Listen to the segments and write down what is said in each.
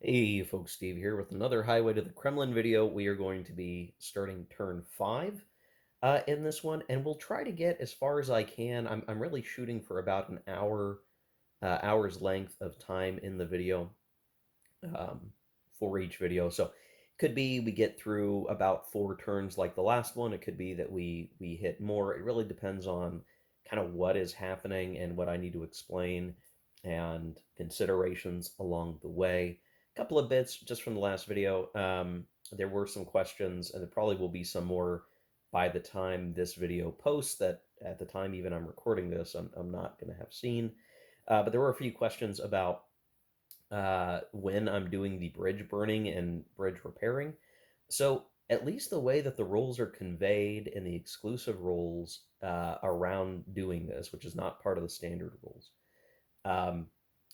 Hey folks, Steve here with another Highway to the Kremlin video. We are going to be starting turn 5 in this one, and we'll try to get as far as I can. I'm really shooting for about an hour's length of time in the video um, for each video. So it could be we get through about 4 turns like the last one. It could be that we hit more. It really depends on kind of what is happening and what I need to explain and considerations along the way. A couple of bits just from the last video. There were some questions, and there probably will be some more by the time this video posts that at the time even I'm recording this, I'm not going to have seen. But there were a few questions about when I'm doing the bridge burning and bridge repairing. So at least the way that the rules are conveyed in the exclusive rules around doing this, which is not part of the standard rules, um,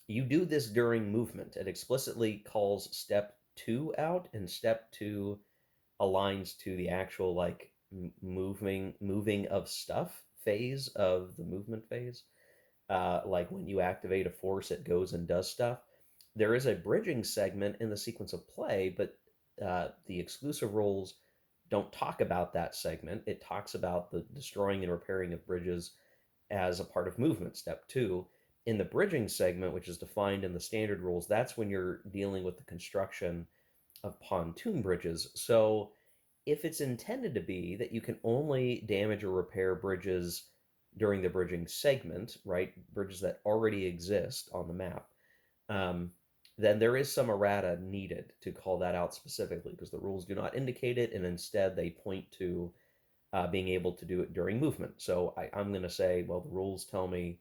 you do this during movement. It explicitly calls step 2 out, and step 2 aligns to the actual like moving of stuff phase of the movement phase. Like when you activate a force, it goes and does stuff. There is a bridging segment in the sequence of play, but the exclusive rules don't talk about that segment. It talks about the destroying and repairing of bridges as a part of movement, step 2. In the bridging segment, which is defined in the standard rules, that's when you're dealing with the construction of pontoon bridges. So if it's intended to be that you can only damage or repair bridges during the bridging segment, right, bridges that already exist on the map, um, then there is some errata needed to call that out specifically because the rules do not indicate it, and instead they point to being able to do it during movement. So I'm going to say, well, the rules tell me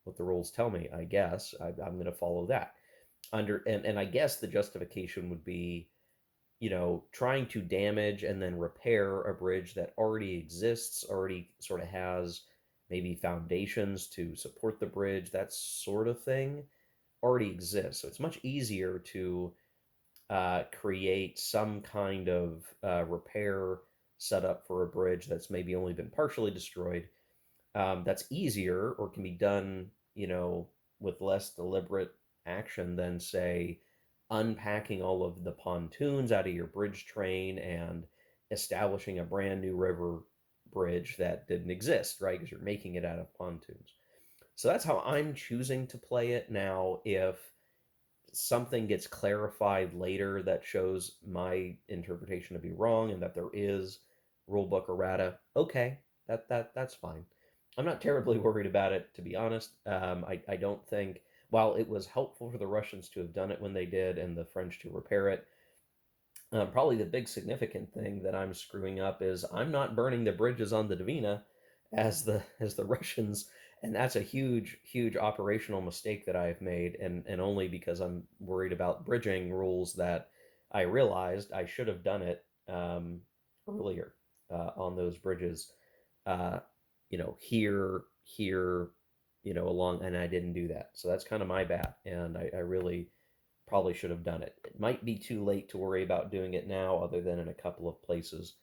what the rules tell me. I guess I'm going to follow that. And I guess the justification would be, trying to damage and then repair a bridge that already exists, already sort of has maybe foundations to support the bridge, that sort of thing already exists. So it's much easier to create some kind of repair setup for a bridge that's maybe only been partially destroyed. That's easier or can be done, with less deliberate action than, say, unpacking all of the pontoons out of your bridge train and establishing a brand new river bridge that didn't exist, right? Because you're making it out of pontoons. So that's how I'm choosing to play it now. If something gets clarified later that shows my interpretation to be wrong and that there is rulebook errata, okay, that's fine. I'm not terribly worried about it, to be honest. I don't think, while it was helpful for the Russians to have done it when they did and the French to repair it, probably the big significant thing that I'm screwing up is I'm not burning the bridges on the Dvina as the Russians, and that's a huge operational mistake that I've made, and only because I'm worried about bridging rules that I realized I should have done it earlier on those bridges. Uh, here, along, and I didn't do that, so that's kind of my bad, and I really probably should have done it. It might be too late to worry about doing it now, other than in a couple of places,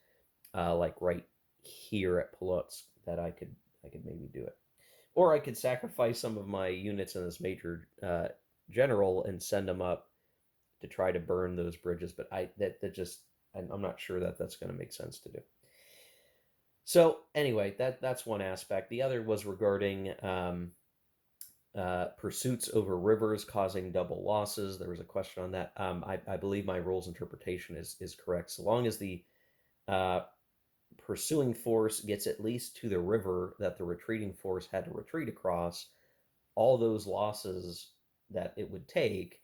like right here at Polotsk, that I could maybe do it, or I could sacrifice some of my units in this major general and send them up to try to burn those bridges. But that just I'm not sure that that's going to make sense to do. So anyway, that's one aspect. The other was regarding pursuits over rivers causing double losses. There was a question on that. I believe my rules interpretation is correct. So long as the uh, pursuing force gets at least to the river that the retreating force had to retreat across, all those losses that it would take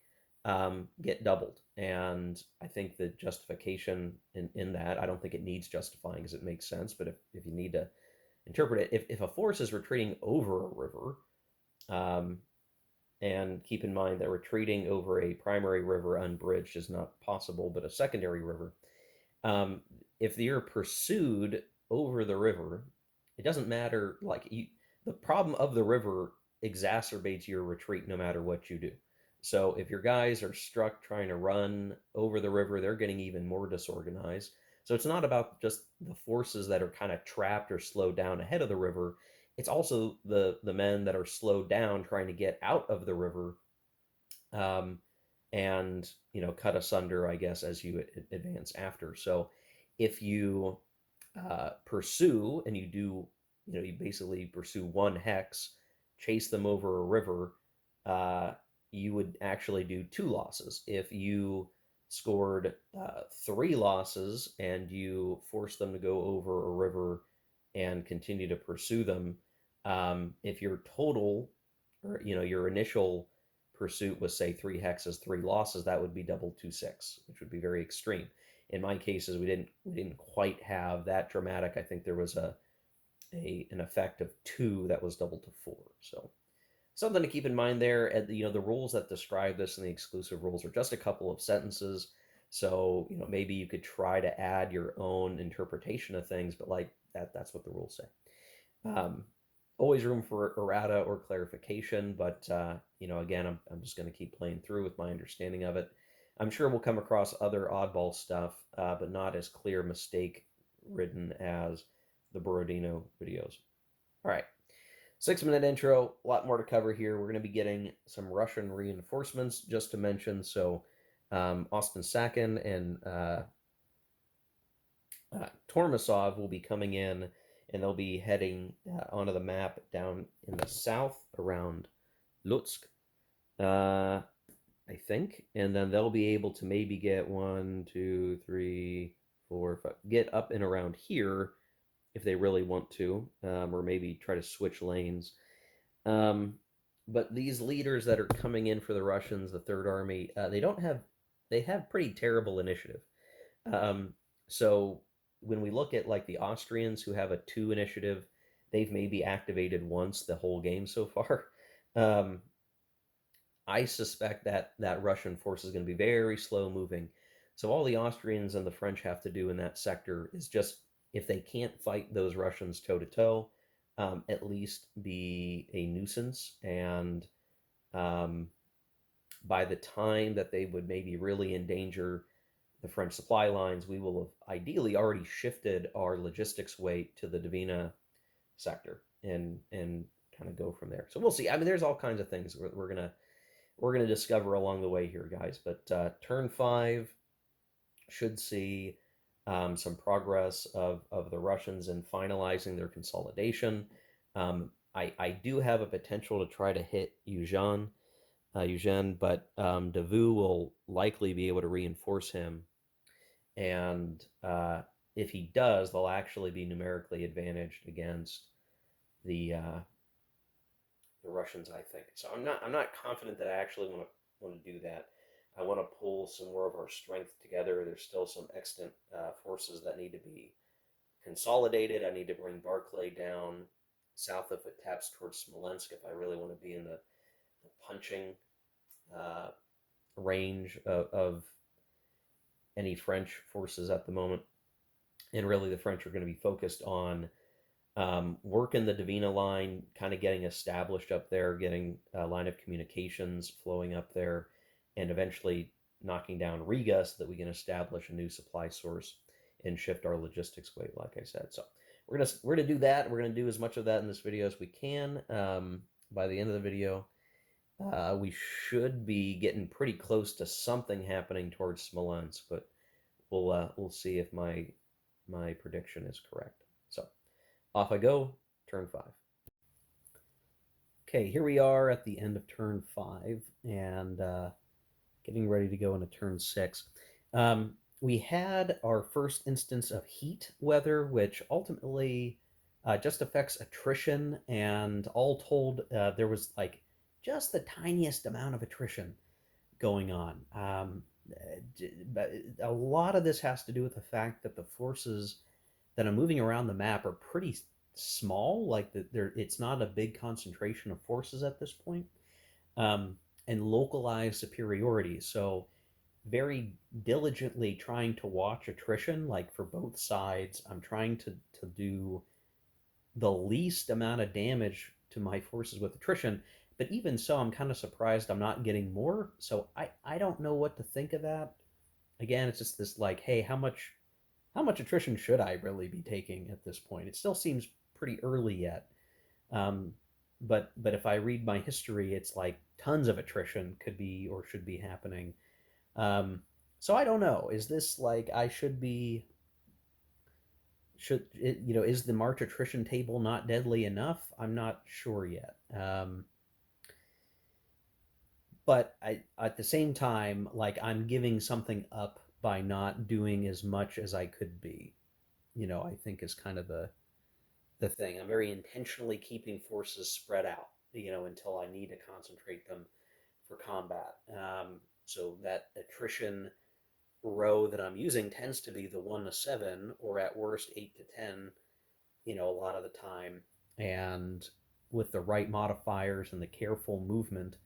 get doubled. And I think the justification in that, I don't think it needs justifying because it makes sense. But if you need to interpret it, if a force is retreating over a river, um, and keep in mind that retreating over a primary river unbridged is not possible, but a secondary river. Um, if you're pursued over the river, it doesn't matter. The problem of the river exacerbates your retreat no matter what you do. So if your guys are struck trying to run over the river, they're getting even more disorganized. So it's not about just the forces that are kind of trapped or slowed down ahead of the river. It's also the men that are slowed down trying to get out of the river, um, and cut asunder, I guess, as you advance after. So if you pursue and you do, you basically pursue one hex, chase them over a river, uh, you would actually do two losses. If you scored three losses and you force them to go over a river and continue to pursue them, if your total, or your initial pursuit was, say, three hexes, three losses, that would be double 2-6, which would be very extreme. In my cases, we didn't quite have that dramatic. I think there was an effect of two that was double to four. So something to keep in mind there. And the rules that describe this and the exclusive rules are just a couple of sentences. So maybe you could try to add your own interpretation of things, but like that's what the rules say. Always room for errata or clarification, but again, I'm just going to keep playing through with my understanding of it. I'm sure we'll come across other oddball stuff, but not as clear mistake ridden as the Borodino videos. All right, 6-minute intro, a lot more to cover here. We're going to be getting some Russian reinforcements, just to mention. So Austin Sakin and Tormasov will be coming in, and they'll be heading onto the map down in the south around Lutsk, I think. And then they'll be able to maybe get 1, 2, 3, 4, 5, get up and around here if they really want to, or maybe try to switch lanes. Um, but these leaders that are coming in for the Russians, the Third Army, they have pretty terrible initiative. Um, so when we look at like the Austrians who have a 2 initiative, they've maybe activated once the whole game so far. Um, I suspect that Russian force is going to be very slow moving. So all the Austrians and the French have to do in that sector is just, if they can't fight those Russians toe to toe, at least be a nuisance. And um, by the time that they would maybe really endanger the French supply lines, we will have ideally already shifted our logistics weight to the Divina sector and kind of go from there. So we'll see. I mean, there's all kinds of things we're gonna discover along the way here, guys. But turn 5 should see some progress of the Russians in finalizing their consolidation. I do have a potential to try to hit Eugene, but Davout will likely be able to reinforce him, and if he does, they'll actually be numerically advantaged against the Russians, I think. So I'm not confident that I actually want to do that. I want to pull some more of our strength together. There's still some extant forces that need to be consolidated. I need to bring Barclay down south of Vitebsk towards Smolensk if I really want to be in the punching uh, range of any French forces at the moment. And really, the French are going to be focused on working the Divina line, kind of getting established up there, getting a line of communications flowing up there, and eventually knocking down Riga so that we can establish a new supply source and shift our logistics weight, like I said. So we're gonna do that. We're gonna do as much of that in this video as we can. By the end of the video, we should be getting pretty close to something happening towards Smolensk, but we'll see if my prediction is correct. So off I go, turn 5. Okay, here we are at the end of turn 5, and getting ready to go into turn 6. We had our first instance of heat weather, which ultimately just affects attrition, and all told, there was like just the tiniest amount of attrition going on. But a lot of this has to do with the fact that the forces that are moving around the map are pretty small. Like it's not a big concentration of forces at this point, um, and localized superiority. So very diligently trying to watch attrition, like for both sides. I'm trying to do the least amount of damage to my forces with attrition. But even so, I'm kind of surprised I'm not getting more. So I don't know what to think of that. Again, it's just this like, hey, how much attrition should I really be taking at this point? It still seems pretty early yet. Um, but if I read my history, it's like tons of attrition could be or should be happening. Um, so I don't know. Is this like I should be should it, is the March attrition table not deadly enough? I'm not sure yet. But at the same time, like I'm giving something up by not doing as much as I could be. I think is kind of the thing. I'm very intentionally keeping forces spread out, until I need to concentrate them for combat. So that attrition row that I'm using tends to be the 1 to 7, or at worst 8 to 10, a lot of the time. And with the right modifiers and the careful movement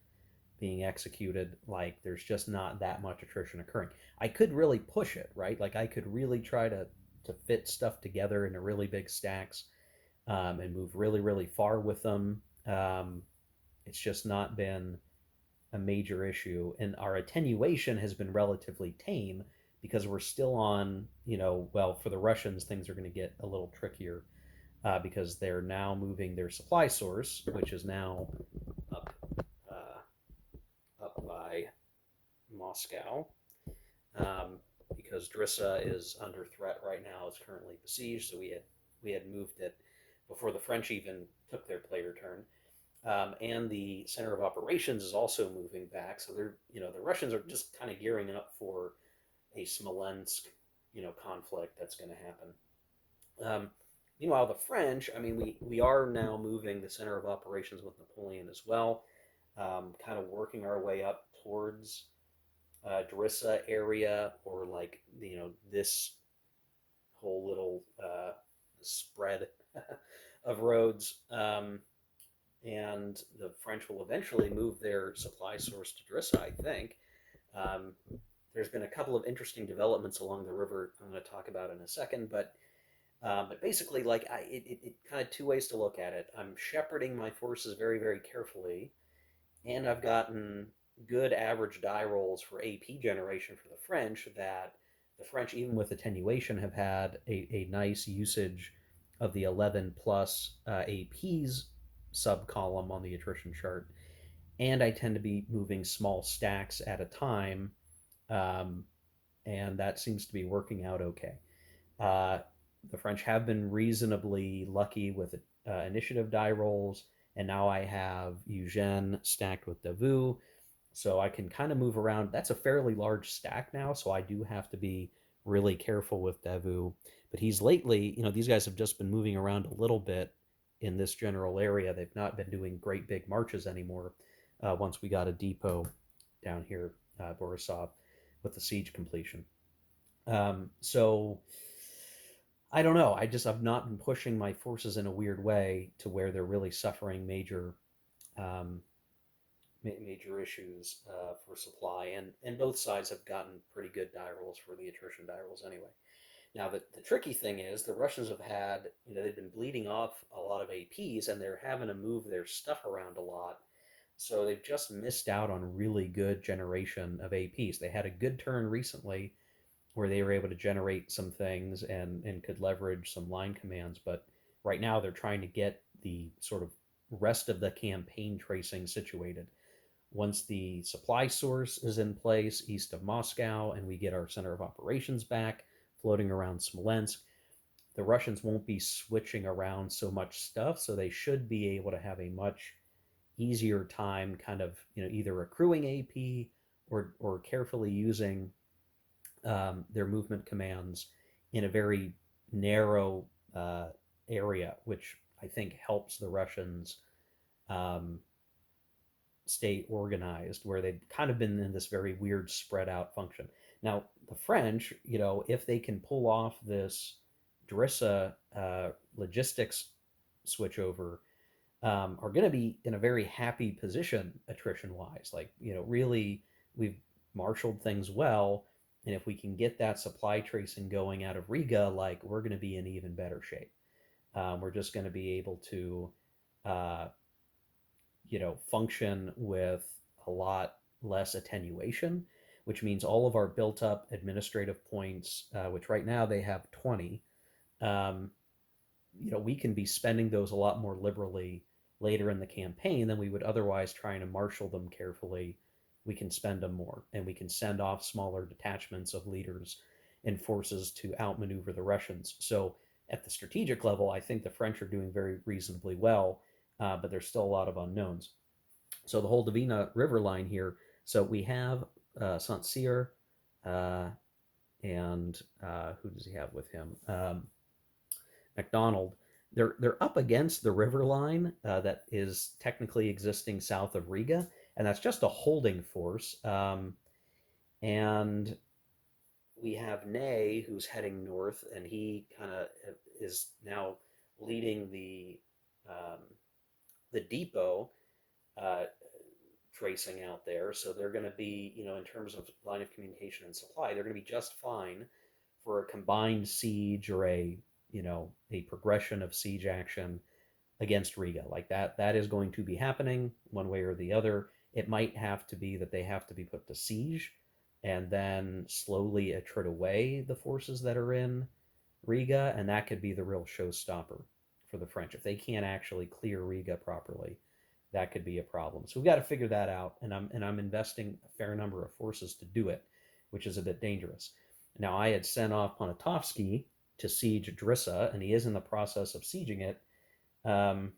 being executed, like there's just not that much attrition occurring. I could really push it, right? Like I could really try to fit stuff together into really big stacks, and move really really far with them. It's just not been a major issue, and our attenuation has been relatively tame because we're still on. Well, for the Russians, things are going to get a little trickier, because they're now moving their supply source, which is now up up by Moscow, um, because Drissa is under threat right now. It's currently besieged, so we had moved it before the French even took their player turn. And the center of operations is also moving back, so the Russians are just kind of gearing up for a Smolensk, conflict that's going to happen. Meanwhile, the French, I mean, we are now moving the center of operations with Napoleon as well, kind of working our way up towards Drissa area, or like this whole little spread of roads. And the French will eventually move their supply source to Drissa, I think. Um, there's been a couple of interesting developments along the river I'm going to talk about in a second, but basically, like it kind of two ways to look at it. I'm shepherding my forces very, very carefully, and I've gotten good average die rolls for AP generation for the French, that the French, even with attenuation, have had a nice usage of the 11 plus APs sub column on the attrition chart. And I tend to be moving small stacks at a time, um, and that seems to be working out okay. Uh, the French have been reasonably lucky with initiative die rolls, and now I have Eugene stacked with Davout, so I can kind of move around. That's a fairly large stack now, so I do have to be really careful with Davout. But he's lately, these guys have just been moving around a little bit in this general area. They've not been doing great big marches anymore. Once we got a depot down here, Borisov, with the siege completion. So I don't know. I've not been pushing my forces in a weird way to where they're really suffering um, major issues for supply, and both sides have gotten pretty good die rolls for the attrition die rolls anyway. Now the tricky thing is the Russians have had, they've been bleeding off a lot of APs, and they're having to move their stuff around a lot. So they've just missed out on really good generation of APs. They had a good turn recently where they were able to generate some things and could leverage some line commands. But right now they're trying to get the sort of rest of the campaign tracing situated. Once the supply source is in place east of Moscow and we get our center of operations back floating around Smolensk, the Russians won't be switching around so much stuff, so they should be able to have a much easier time kind of either accruing AP or carefully using their movement commands in a very narrow area, which I think helps the Russians um, stay organized, where they've kind of been in this very weird spread out function. Now, the French, if they can pull off this Drissa logistics switchover, are going to be in a very happy position attrition wise. Like, really, we've marshaled things well. And if we can get that supply tracing going out of Riga, like, we're going to be in even better shape. We're just going to be able to, uh, function with a lot less attenuation, which means all of our built up administrative points, which right now they have 20, um, we can be spending those a lot more liberally later in the campaign, then we would otherwise try to marshal them carefully. We can spend them more, and we can send off smaller detachments of leaders and forces to outmaneuver the Russians. So at the strategic level, I think the French are doing very reasonably well, but there's still a lot of unknowns. So the whole Dvina River line here. So we have Saint Cyr, uh, and who does he have with him? MacDonald. They're up against the river line that is technically existing south of Riga, and that's just a holding force. And we have Ney, who's heading north, and he kind of is now leading um, the depot uh, tracing out there. So they're going to be, in terms of line of communication and supply, they're going to be just fine for a combined siege or a progression of siege action against Riga. Like that is going to be happening one way or the other. It might have to be that they have to be put to siege and then slowly attrit away the forces that are in Riga, and that could be the real showstopper for the French. If they can't actually clear Riga properly, that could be a problem. So we've got to figure that out, and I'm investing a fair number of forces to do it, which is a bit dangerous. Now I had sent off Poniatowski to siege Drissa, and he is in the process of sieging it, um,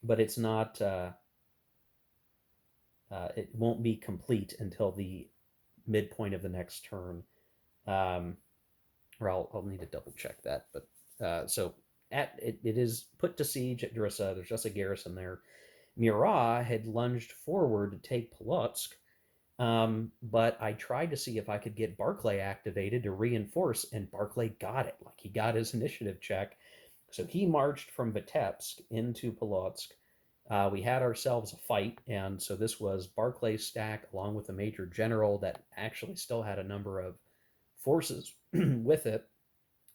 but it's not. It won't be complete until the midpoint of the next turn, um, or I'll need to double check that. But so it is put to siege at Drissa. There's just a garrison there. Murat had lunged forward to take Polotsk, but I tried to see if I could get Barclay activated to reinforce, and Barclay got it. Like he got his initiative check. So he marched from Vitebsk into Polotsk. We had ourselves a fight, and so this was Barclay's stack along with a major general that actually still had a number of forces with it.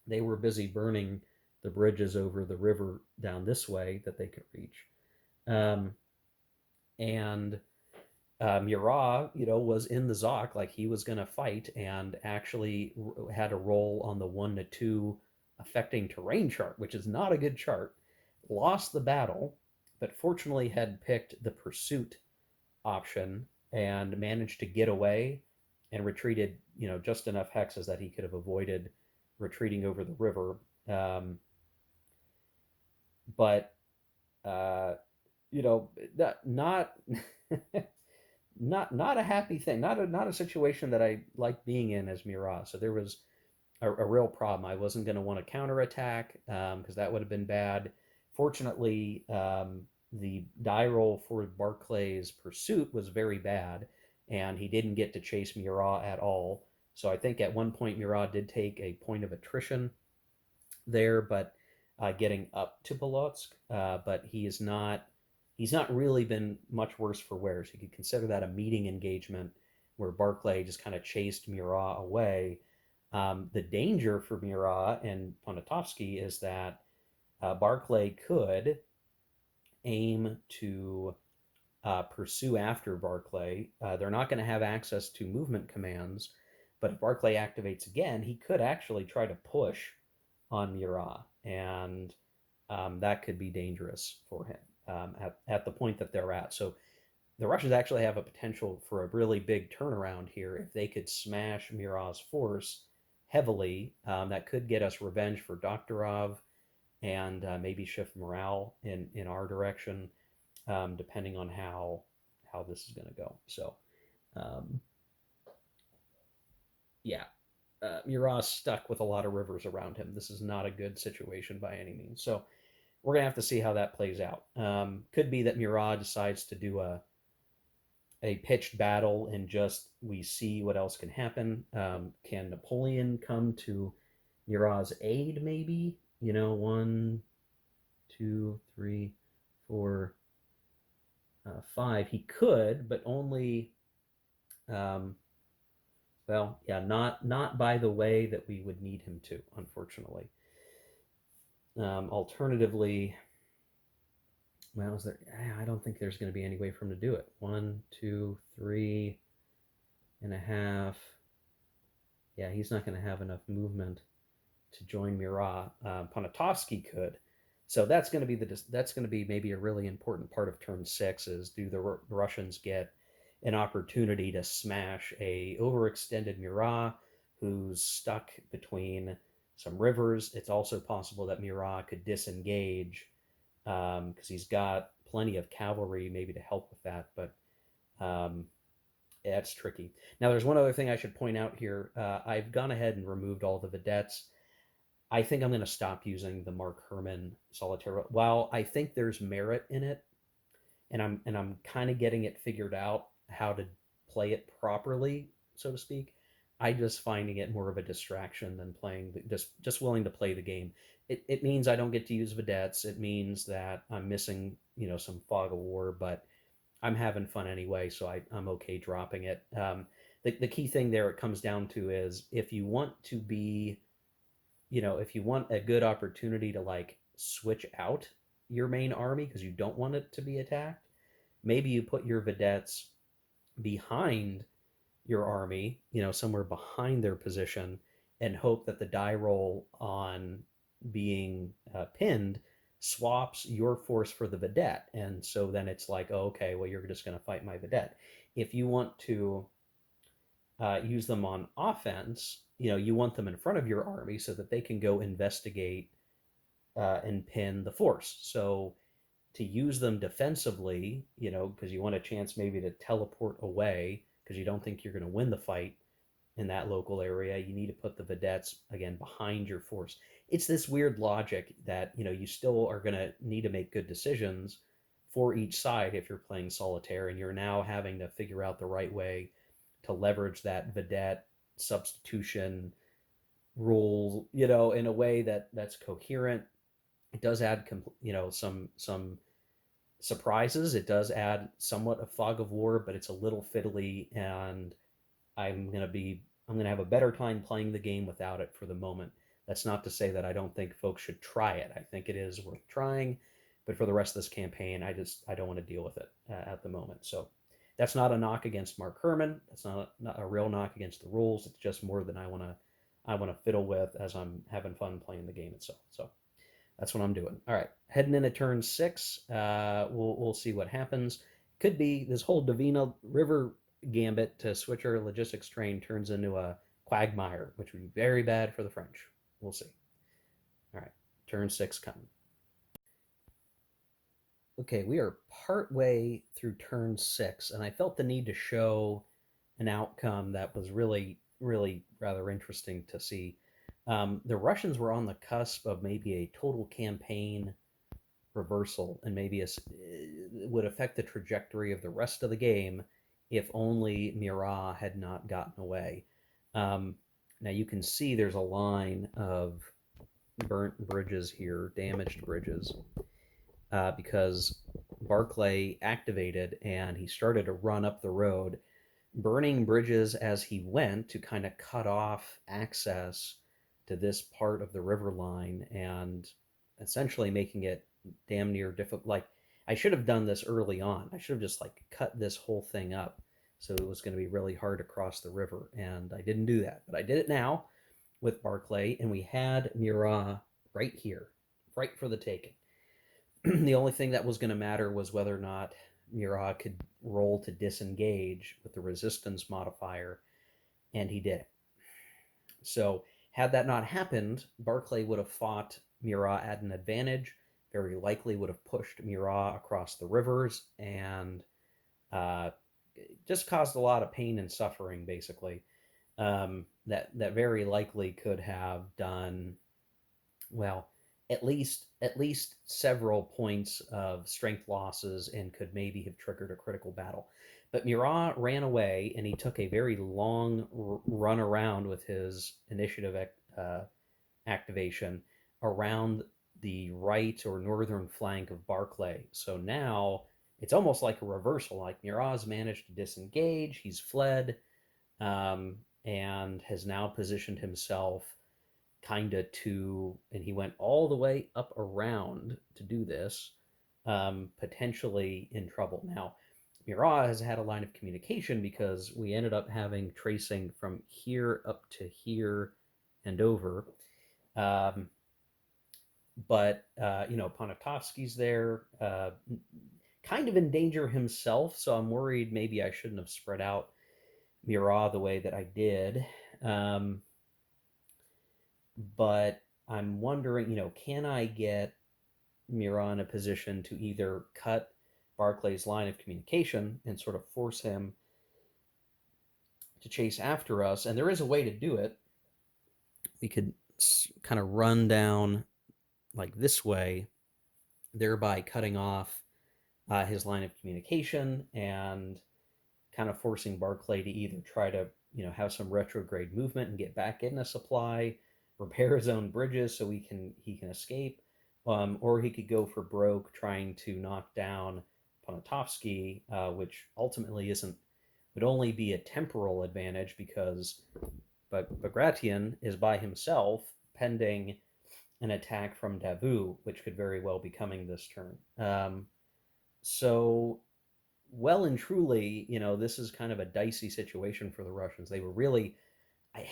They were busy burning the bridges over the river down this way that they could reach. Um, and Murat, was in the Zok, like he was going to fight, and actually had a roll on the 1 to 2 affecting terrain chart, which is not a good chart. Lost the battle, but fortunately had picked the pursuit option and managed to get away and retreated, just enough hexes that he could have avoided retreating over the river. But uh, you know, not not a happy thing, not a situation that I like being in as Murat. So there was a real problem. I wasn't going to want to counterattack because that would have been bad. Fortunately, the die roll for Barclay's pursuit was very bad, and he didn't get to chase Murat at all. So I think at one point Murat did take a point of attrition there, but getting up to Polotsk, but he's not really been much worse for wear. So you could consider that a meeting engagement where Barclay just kind of chased Murat away. The danger for Murat and Poniatowski is that Barclay could aim to pursue after Barclay. They're not going to have access to movement commands, but if Barclay activates again, he could actually try to push on Murat, and that could be dangerous for him at the point that they're at. So the Russians actually have a potential for a really big turnaround here if they could smash Murat's force heavily. That could get us revenge for Doktorov and maybe shift morale in our direction, depending on how this is going to go. So, um, yeah, Murat's stuck with a lot of rivers around him. This is not a good situation by any means. So we're gonna have to see how that plays out. Could be that Murat decides to do a pitched battle and just we see what else can happen. Can Napoleon come to Murat's aid? Maybe 1, 2, 3, 4, 5. He could, but only. Um, well, yeah, not by the way that we would need him to, unfortunately. Alternatively, well, is there? I don't think there's going to be any way for him to do it. 1, 2, 3.5. Yeah, he's not going to have enough movement to join Murat. Poniatowski could, So that's going to be that's going to be maybe a really important part of turn six is do the Russians get an opportunity to smash a overextended Murat who's stuck between some rivers. It's also possible that Murat could disengage because he's got plenty of cavalry maybe to help with that, but um, that's tricky. Now, there's one other thing I should point out here. I've gone ahead and removed all the vedettes. I think I'm going to stop using the Mark Herman solitaire. While I think there's merit in it, and I'm kind of getting it figured out how to play it properly, so to speak. I just finding it more of a distraction than playing just willing to play the game. It means I don't get to use vedettes. It means that I'm missing some fog of war, but I'm having fun anyway, so I'm okay dropping it. The key thing there it comes down to is if you want to be if you want a good opportunity to like switch out your main army because you don't want it to be attacked, maybe you put your vedettes behind your army, somewhere behind their position, and hope that the die roll on being pinned swaps your force for the vedette. And so then it's like, oh, okay, well, you're just going to fight my vedette. If you want to use them on offense, you want them in front of your army so that they can go investigate and pin the force. So to use them defensively, because you want a chance maybe to teleport away because you don't think you're going to win the fight in that local area, you need to put the vedettes again behind your force. It's this weird logic that you still are going to need to make good decisions for each side if you're playing solitaire, and you're now having to figure out the right way to leverage that vedette substitution rule, in a way that's coherent. It does add, some surprises. It does add somewhat of fog of war, but it's a little fiddly, and I'm gonna have a better time playing the game without it for the moment. That's not to say that I don't think folks should try it. I think it is worth trying, but for the rest of this campaign, I don't want to deal with it at the moment. So that's not a knock against Mark Herman. That's not a real knock against the rules. It's just more than I want to fiddle with as I'm having fun playing the game itself. So that's what I'm doing. All right, heading into turn six. We'll see what happens. Could be this whole Davina River gambit to switch our logistics train turns into a quagmire, which would be very bad for the French. We'll see. All right, turn six coming. Okay, we are part way through turn six, and I felt the need to show an outcome that was really, really rather interesting to see. The Russians were on the cusp of maybe a total campaign reversal, and maybe would affect the trajectory of the rest of the game if only Murat had not gotten away. Um, Now you can see there's a line of burnt bridges here, damaged bridges, because Barclay activated and he started to run up the road, burning bridges as he went to kind of cut off access to this part of the river line and essentially making it damn near difficult. Like, I should have done this early on. I should have just like cut this whole thing up. So it was going to be really hard to cross the river. And I didn't do that. But I did it now with Barclay. And we had Murat right here, right for the taking. The only thing that was going to matter was whether or not Murat could roll to disengage with the resistance modifier, and he did. So, had that not happened, Barclay would have fought Murat at an advantage, very likely would have pushed Murat across the rivers, and uh, just caused a lot of pain and suffering, basically. That very likely could have done well, at least several points of strength losses and could maybe have triggered a critical battle. But Murat ran away and he took a very long run around with his initiative activation around the right or northern flank of Barclay. So now it's almost like a reversal. Like Murat's managed to disengage, he's fled, and has now positioned himself kind of and he went all the way up around to do this, potentially in trouble. Now, Murat has had a line of communication because we ended up having tracing from here up to here and over. Um, But Poniatowski's there, kind of in danger himself. So I'm worried maybe I shouldn't have spread out Murat the way that I did. Um, but I'm wondering, can I get Murat in a position to either cut Barclay's line of communication and sort of force him to chase after us? And there is a way to do it. We could kind of run down like this way, thereby cutting off his line of communication and kind of forcing Barclay to either try to have some retrograde movement and get back in a supply, repair his own bridges so he can escape, or he could go for broke trying to knock down Poniatowski, which ultimately isn't would only be a temporal advantage because Bagration is by himself pending an attack from Davu, which could very well be coming this turn. So well and truly, this is kind of a dicey situation for the Russians. They were really, I,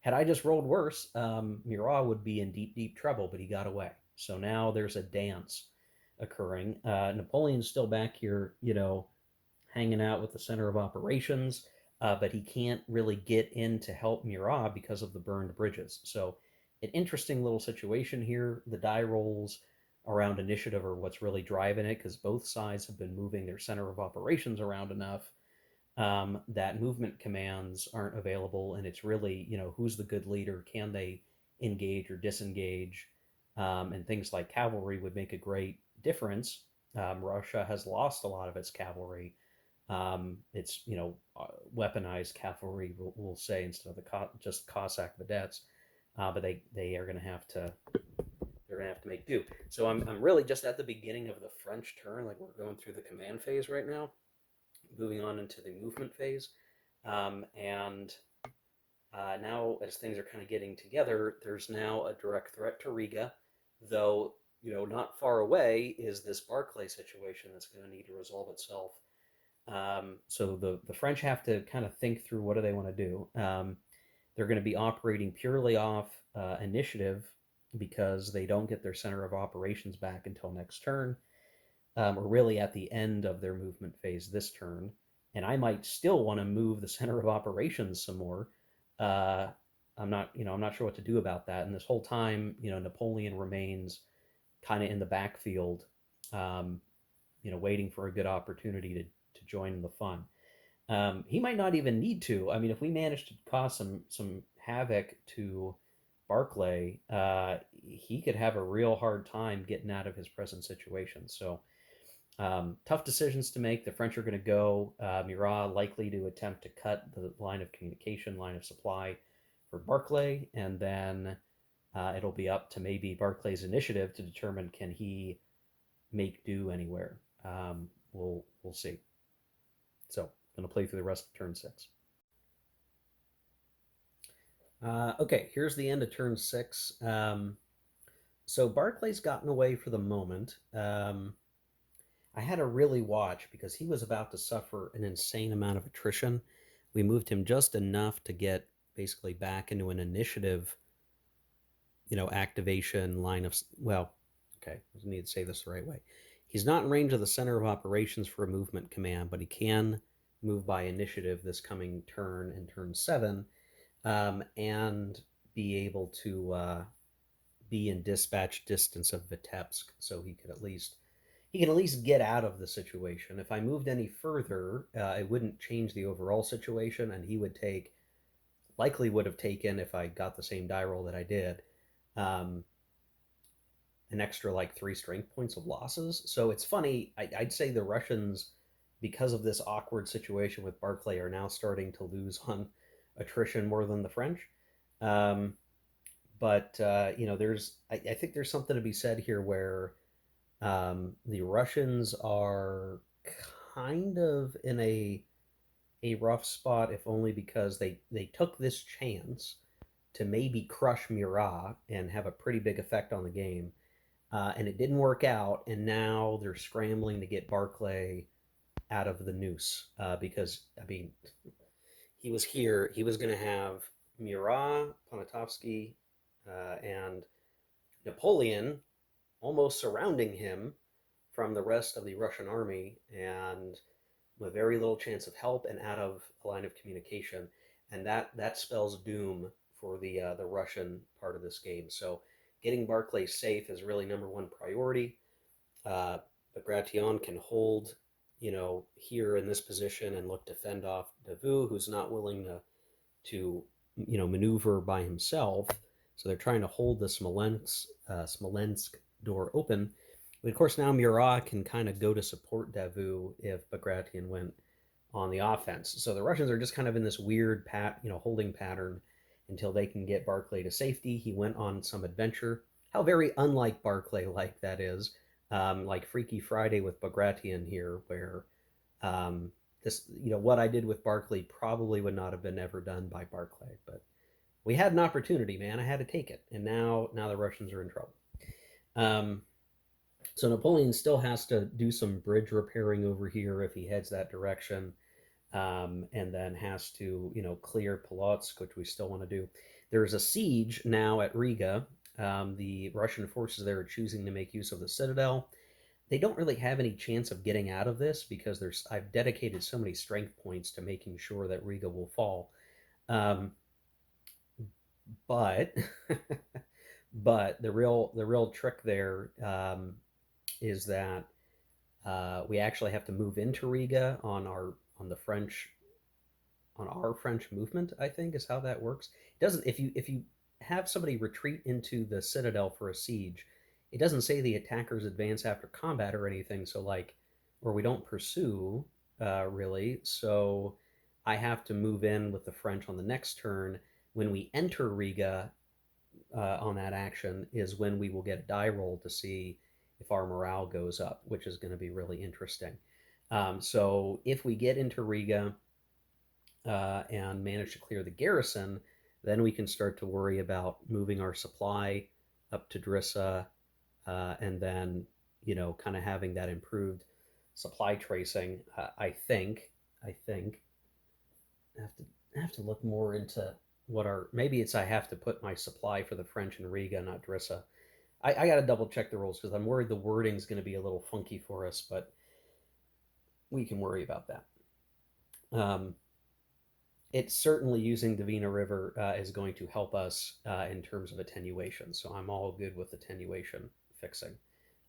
had I just rolled worse, Murat would be in deep, deep trouble, but he got away. So now there's a dance occurring. Napoleon's still back here, hanging out with the center of operations, but he can't really get in to help Murat because of the burned bridges. So, an interesting little situation here. The die rolls around initiative are what's really driving it because both sides have been moving their center of operations around enough that movement commands aren't available, and it's really who's the good leader? Can they engage or disengage? And things like cavalry would make a great difference. Russia has lost a lot of its cavalry. It's weaponized cavalry, we'll say, instead of just Cossack vedettes. But they are going to have to make do. So I'm really just at the beginning of the French turn. Like we're going through the command phase right now, moving on into the movement phase. And now, as things are kind of getting together, there's now a direct threat to Riga, though not far away is this Barclay situation that's going to need to resolve itself. So the French have to kind of think through what do they want to do. They're going to be operating purely off initiative because they don't get their center of operations back until next turn, or really at the end of their movement phase this turn. And I might still want to move the center of operations some more. Uh, I'm not sure what to do about that. And this whole time, Napoleon remains kind of in the backfield, um, waiting for a good opportunity to join the fun. He might not even need to. I mean, if we manage to cause some havoc to Barclay, he could have a real hard time getting out of his present situation. So tough decisions to make. The French are going to go. Murat likely to attempt to cut the line of communication, line of supply for Barclay, and then it'll be up to maybe Barclay's initiative to determine can he make do anywhere. We'll see. So I'm going to play through the rest of turn 6. Okay, here's the end of turn 6. So Barclay's gotten away for the moment. I had to really watch because he was about to suffer an insane amount of attrition. We moved him just enough to get basically back into an initiative, activation line of, well, okay, I need to say this the right way. He's not in range of the center of operations for a movement command, but he can move by initiative this coming turn and turn 7, and be able to be in dispatch distance of Vitebsk, so he can at least get out of the situation. If I moved any further, it wouldn't change the overall situation, and he would have taken, if I got the same die roll that I did, um, an extra like 3 strength points of losses. So it's funny. I'd say the Russians, because of this awkward situation with Barclay, are now starting to lose on attrition more than the French. Um, but I think there's something to be said here where the Russians are kind of in a rough spot, if only because they took this chance to maybe crush Murat and have a pretty big effect on the game, and it didn't work out. And now they're scrambling to get Barclay out of the noose because I mean he was here. He was going to have Murat, Poniatowski, and Napoleon almost surrounding him from the rest of the Russian army, and with very little chance of help and out of a line of communication, and that spells doom for the Russian part of this game. So getting Barclay safe is really number one priority. Bagration can hold, here in this position and look to fend off Davout, who's not willing to maneuver by himself. So they're trying to hold the Smolensk door open. But of course, now Murat can kind of go to support Davout if Bagration went on the offense. So the Russians are just kind of in this weird holding pattern until they can get Barclay to safety. He went on some adventure. How very unlike Barclay like that is. Like Freaky Friday with Bagration here, where what I did with Barclay probably would not have been ever done by Barclay, but we had an opportunity, man. I had to take it, and now the Russians are in trouble. Um, so Napoleon still has to do some bridge repairing over here if he heads that direction, and then has to clear Polotsk, which we still want to do. There's a siege now at Riga. The Russian forces there are choosing to make use of the citadel. They don't really have any chance of getting out of this because I've dedicated so many strength points to making sure that Riga will fall. Um, but but the real trick there is that we actually have to move into Riga on the French on our French movement. I think is how that works. It doesn't if you have somebody retreat into the citadel for a siege, it doesn't say the attackers advance after combat or anything. So like, or we don't pursue really. So I have to move in with the French on the next turn. When we enter Riga on that action is when we will get a die roll to see if our morale goes up, which is going to be really interesting. So if we get into Riga and manage to clear the garrison, then we can start to worry about moving our supply up to Drissa, and then kind of having that improved supply tracing. I think I have to look more into what our maybe it's I have to put my supply for the French in Riga, not Drissa. I got to double check the rules because I'm worried the wording's going to be a little funky for us, but we can worry about that. Um, it's certainly using Divina River is going to help us in terms of attenuation. So I'm all good with attenuation fixing.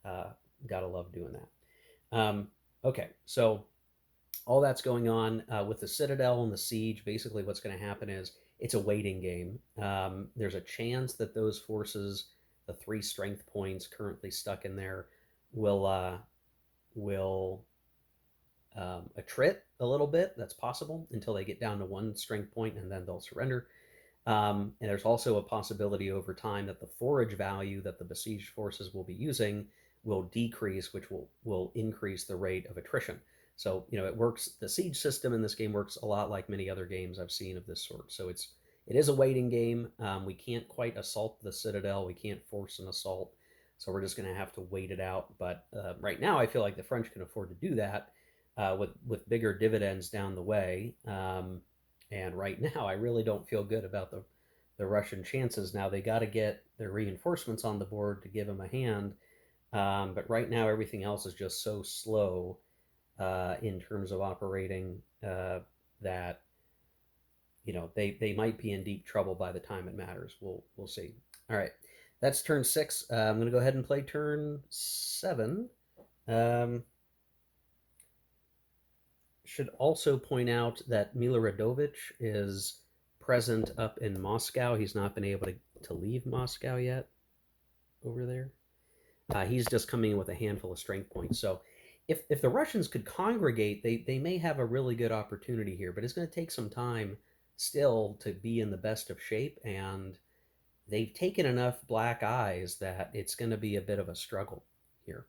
Uh, Gotta love doing that. Okay, so all that's going on with the Citadel and the siege. Basically, what's going to happen is it's a waiting game. There's a chance that those forces, the 3 strength points currently stuck in there, will attrit a little bit. That's possible until they get down to 1 strength point, and then they'll surrender. And there's also a possibility over time that the forage value that the besieged forces will be using will decrease, which will increase the rate of attrition. So it works. The siege system in this game works a lot like many other games I've seen of this sort. So it is a waiting game. We can't quite assault the citadel. We can't force an assault. So we're just going to have to wait it out. But right now, I feel like the French can afford to do that with bigger dividends down the way. And right now, I really don't feel good about the Russian chances. Now they got to get their reinforcements on the board to give them a hand. But right now, everything else is just so slow in terms of operating that they might be in deep trouble by the time it matters. We'll see. All right, that's turn 6. I'm going to go ahead and play turn 7. Um, should also point out that Miloradovich is present up in Moscow. He's not been able to leave Moscow yet over there. He's just coming in with a handful of strength points. So if the Russians could congregate, they may have a really good opportunity here, but it's going to take some time still to be in the best of shape. And they've taken enough black eyes that it's going to be a bit of a struggle here.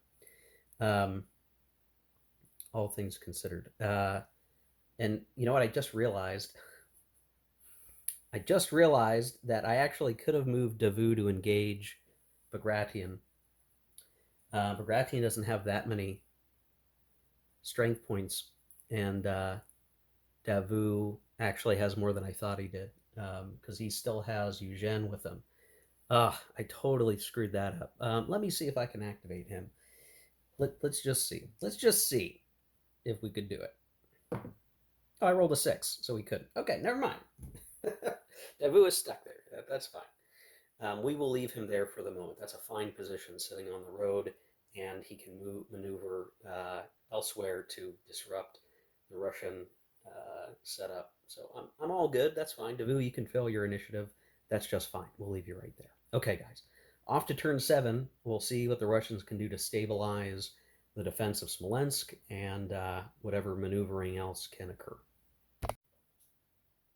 Um, all things considered. And you know what? I just realized that I actually could have moved Davout to engage Bagration. Bagration doesn't have that many strength points, and Davout actually has more than I thought he did because he still has Eugene with him. I totally screwed that up. Let me see if I can activate him. Let's just see. Let's just see if we could do it. Oh, I rolled a six, so we couldn't. Okay, never mind. Davu is stuck there. That's fine. We will leave him there for the moment. That's a fine position, sitting on the road, and he can maneuver elsewhere to disrupt the Russian setup. So I'm all good. That's fine. Davu, you can fill your initiative. That's just fine. We'll leave you right there. Okay, guys. Off to turn seven. We'll see what the Russians can do to stabilize the defense of Smolensk and whatever maneuvering else can occur.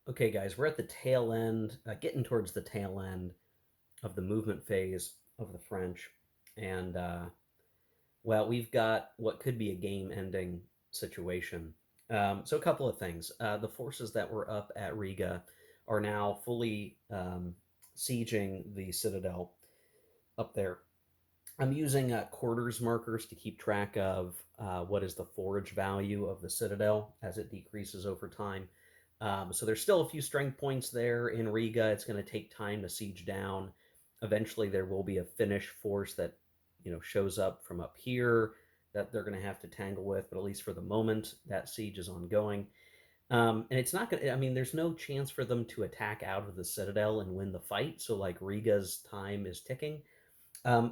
Okay, guys, we're at the tail end, getting towards the tail end of the movement phase of the French. And, well, we've got what could be a game ending situation. So, a couple of things. The forces that were up at Riga are now fully sieging the citadel up there. I'm using quarters markers to keep track of what is the forage value of the citadel as it decreases over time. So there's still a few strength points there in Riga. It's going to take time to siege down. Eventually, there will be a Finnish force that shows up from up here that they're going to have to tangle with. But at least for the moment, that siege is ongoing. And it's not going to, I mean, there's no chance for them to attack out of the citadel and win the fight. So, like, Riga's time is ticking.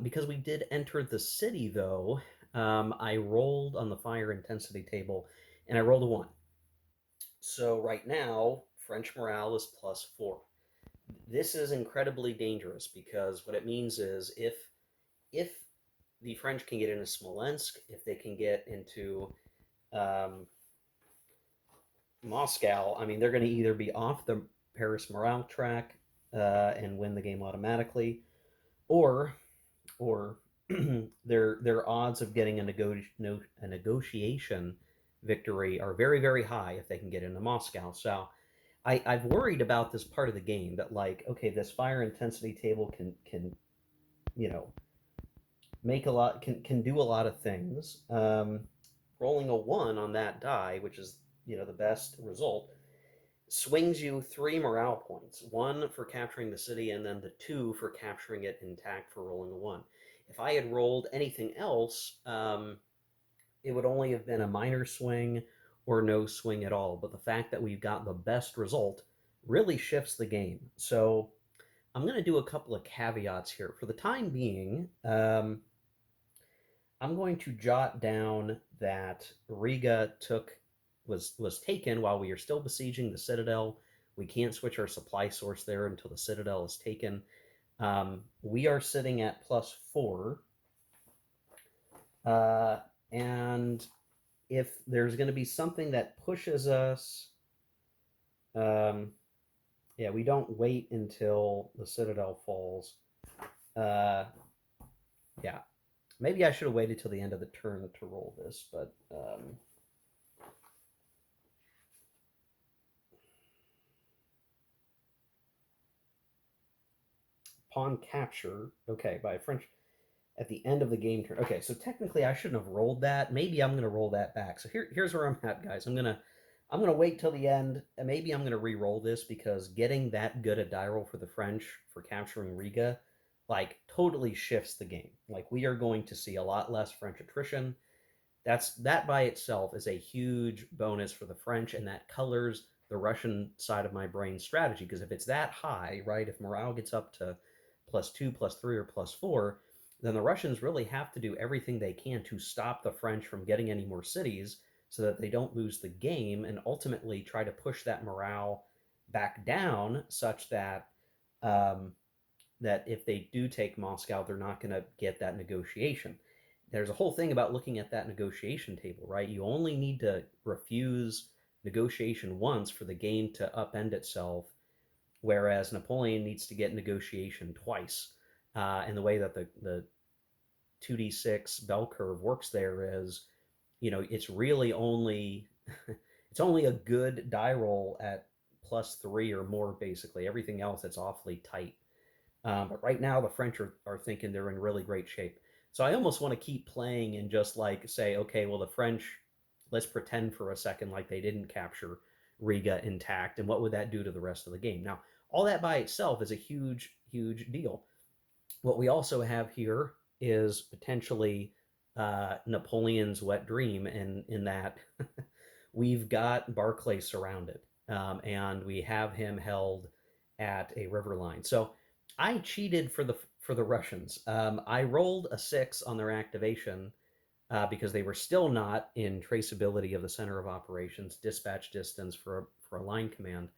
Because we did enter the city, though, I rolled on the fire intensity table and I rolled a one. So right now, French morale is +4. This is incredibly dangerous because what it means is if the French can get into Smolensk, if they can get into um, Moscow, I mean, they're going to either be off the Paris morale track and win the game automatically, or or their odds of getting a negotiation victory are very very high if they can get into Moscow. So I've worried about this part of the game that, like, okay, this fire intensity table can you know make a lot, can do a lot of things. Rolling a one on that die, which is the best result, swings you three morale points: one for capturing the city, and then the two for capturing it intact for rolling a one. If I had rolled anything else, it would only have been a minor swing or no swing at all. But the fact that we've got the best result really shifts the game. So I'm going to do a couple of caveats here. For the time being, I'm going to jot down that Riga was taken while we are still besieging the citadel. We can't switch our supply source there until the citadel is taken. We are sitting at +4, and if there's going to be something that pushes us, um, yeah, we don't wait until the citadel falls. Uh, yeah, maybe I should have waited till the end of the turn to roll this, but pawn capture. Okay, by a French at the end of the game turn. Okay, so technically I shouldn't have rolled that. Maybe I'm gonna roll that back. So here's where I'm at, guys. I'm gonna wait till the end, and maybe I'm gonna re-roll this because getting that good a die roll for the French for capturing Riga, like, totally shifts the game. Like, we are going to see a lot less French attrition. That by itself is a huge bonus for the French, and that colors the Russian side of my brain strategy. Because if it's that high, right, if morale gets up to +2, +3, or +4, then the Russians really have to do everything they can to stop the French from getting any more cities so that they don't lose the game, and ultimately try to push that morale back down such that that if they do take Moscow, they're not going to get that negotiation. There's a whole thing about looking at that negotiation table, right? You only need to refuse negotiation once for the game to upend itself, whereas Napoleon needs to get negotiation twice. And the way that the 2d6 bell curve works there is, it's really only it's only a good die roll at +3 or more. Basically, everything else, it's awfully tight. But right now, the French are thinking they're in really great shape. So I almost want to keep playing and just, like, say, okay, well, the French, let's pretend for a second like they didn't capture Riga intact, and what would that do to the rest of the game? Now, all that by itself is a huge, huge deal. What we also have here is potentially Napoleon's wet dream, in that we've got Barclay surrounded, and we have him held at a river line. So I cheated for the Russians. I rolled a 6 on their activation because they were still not in traceability of the center of operations, dispatch distance for a line command.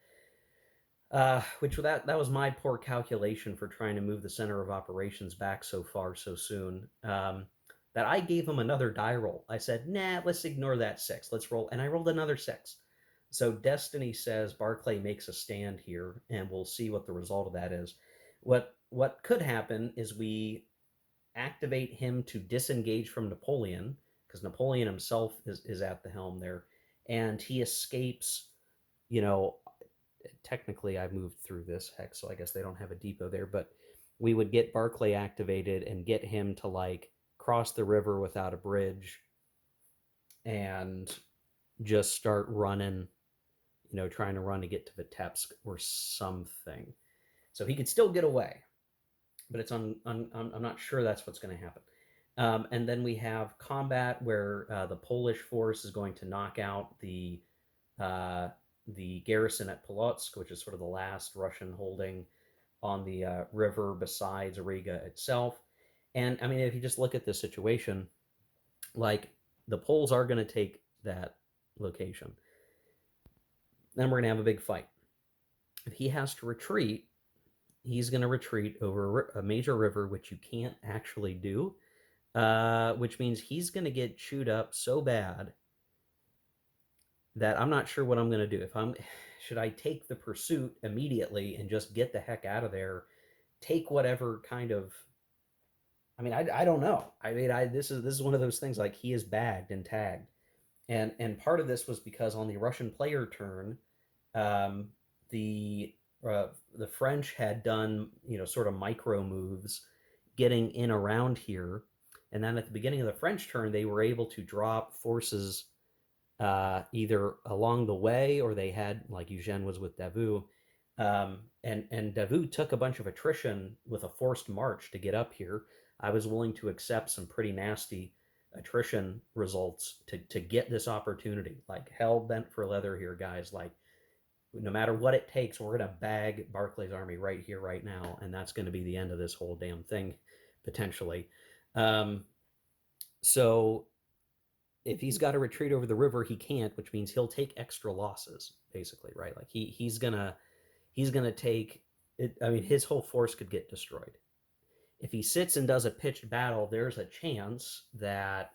Which that was my poor calculation for trying to move the center of operations back so far so soon. That I gave him another die roll. I said, "Nah, let's ignore that 6. Let's roll," and I rolled another 6. So Destiny says Barclay makes a stand here, and we'll see what the result of that is. What could happen is we activate him to disengage from Napoleon, because Napoleon himself is at the helm there, and he escapes. You know, technically I've moved through this hex, so I guess they don't have a depot there, but we would get Barclay activated and get him to like cross the river without a bridge and just start running, trying to run to get to Vitebsk or something. So he could still get away, but I'm not sure that's what's going to happen. And then we have combat where the Polish force is going to knock out uh, the garrison at Polotsk, which is sort of the last Russian holding on the river besides Riga itself. And I mean, if you just look at this situation, like the Poles are going to take that location, then we're going to have a big fight. If he has to retreat, he's going to retreat over a major river, which you can't actually do, which means he's going to get chewed up so bad that I'm not sure what I'm going to do. If I'm, should I take the pursuit immediately and just get the heck out of there? Take whatever kind of, I mean, I don't know. I mean, this is one of those things, like he is bagged and tagged, and part of this was because on the Russian player turn, um, the the French had done, sort of micro moves getting in around here, and then at the beginning of the French turn they were able to drop forces either along the way, or they had, like Eugene was with Davout, and Davout took a bunch of attrition with a forced march to get up here. I was willing to accept some pretty nasty attrition results to get this opportunity. Like hell bent for leather here, guys. Like no matter what it takes, we're gonna bag Barclay's army right here, right now, and that's going to be the end of this whole damn thing, potentially. Um, so if he's got to retreat over the river, he can't, which means he'll take extra losses, basically, right? Like he's gonna take it. I mean, his whole force could get destroyed. If he sits and does a pitched battle, there's a chance that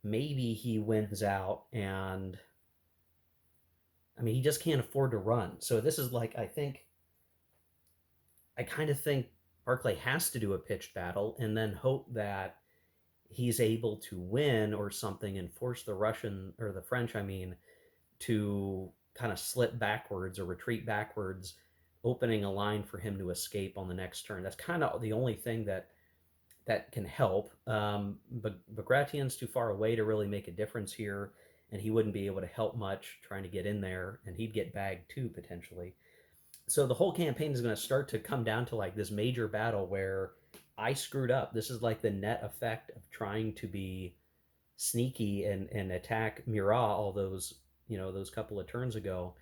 maybe he wins out, and I mean, he just can't afford to run. So this is like, I kind of think Barclay has to do a pitched battle and then hope that he's able to win or something and force the Russian, or the French, I mean, to kind of slip backwards or retreat backwards, opening a line for him to escape on the next turn. That's kind of the only thing that can help. But Bagration's too far away to really make a difference here, and he wouldn't be able to help much trying to get in there, and he'd get bagged too potentially. So the whole campaign is going to start to come down to like this major battle where I screwed up. This is like the net effect of trying to be sneaky and attack Murat all those couple of turns ago,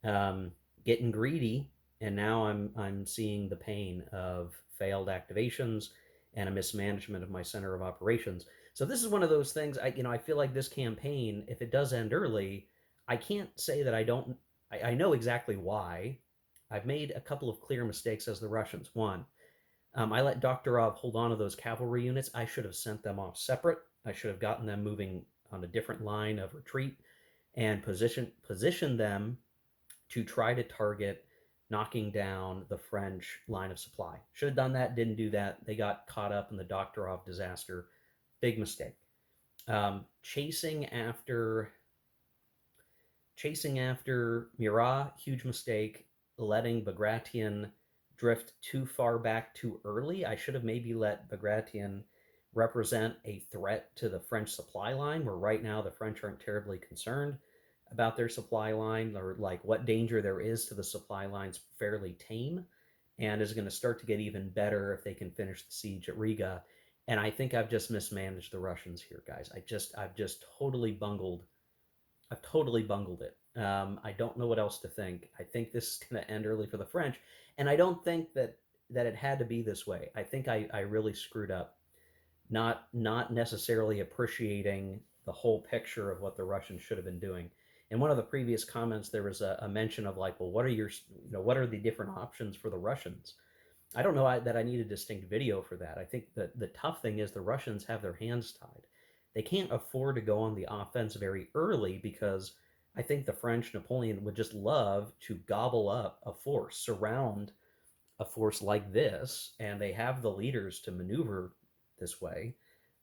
um, getting greedy, and now I'm seeing the pain of failed activations and a mismanagement of my center of operations. So this is one of those things. I feel like this campaign, if it does end early, I can't say that I don't. I know exactly why. I've made a couple of clear mistakes as the Russians. One, I let Doktorov hold on to those cavalry units. I should have sent them off separate. I should have gotten them moving on a different line of retreat and position them to try to target knocking down the French line of supply. Should have done that, didn't do that. They got caught up in the Doktorov disaster. Big mistake. Chasing after Murat, huge mistake. Letting Bagration drift too far back too early. I should have maybe let Bagration represent a threat to the French supply line, where right now the French aren't terribly concerned about their supply line, or like what danger there is to the supply line's fairly tame. and is going to start to get even better if they can finish the siege at Riga. And I think I've just mismanaged the Russians here, guys. I've just totally bungled it. I don't know what else to think. I think this is going to end early for the French, and I don't think that it had to be this way. I think I really screwed up, not necessarily appreciating the whole picture of what the Russians should have been doing. In one of the previous comments, there was a mention of like, well, what are the different options for the Russians? I don't know that I need a distinct video for that. I think that the tough thing is the Russians have their hands tied. They can't afford to go on the offense very early because I think the French Napoleon would just love to gobble up a force, surround a force like this, and they have the leaders to maneuver this way.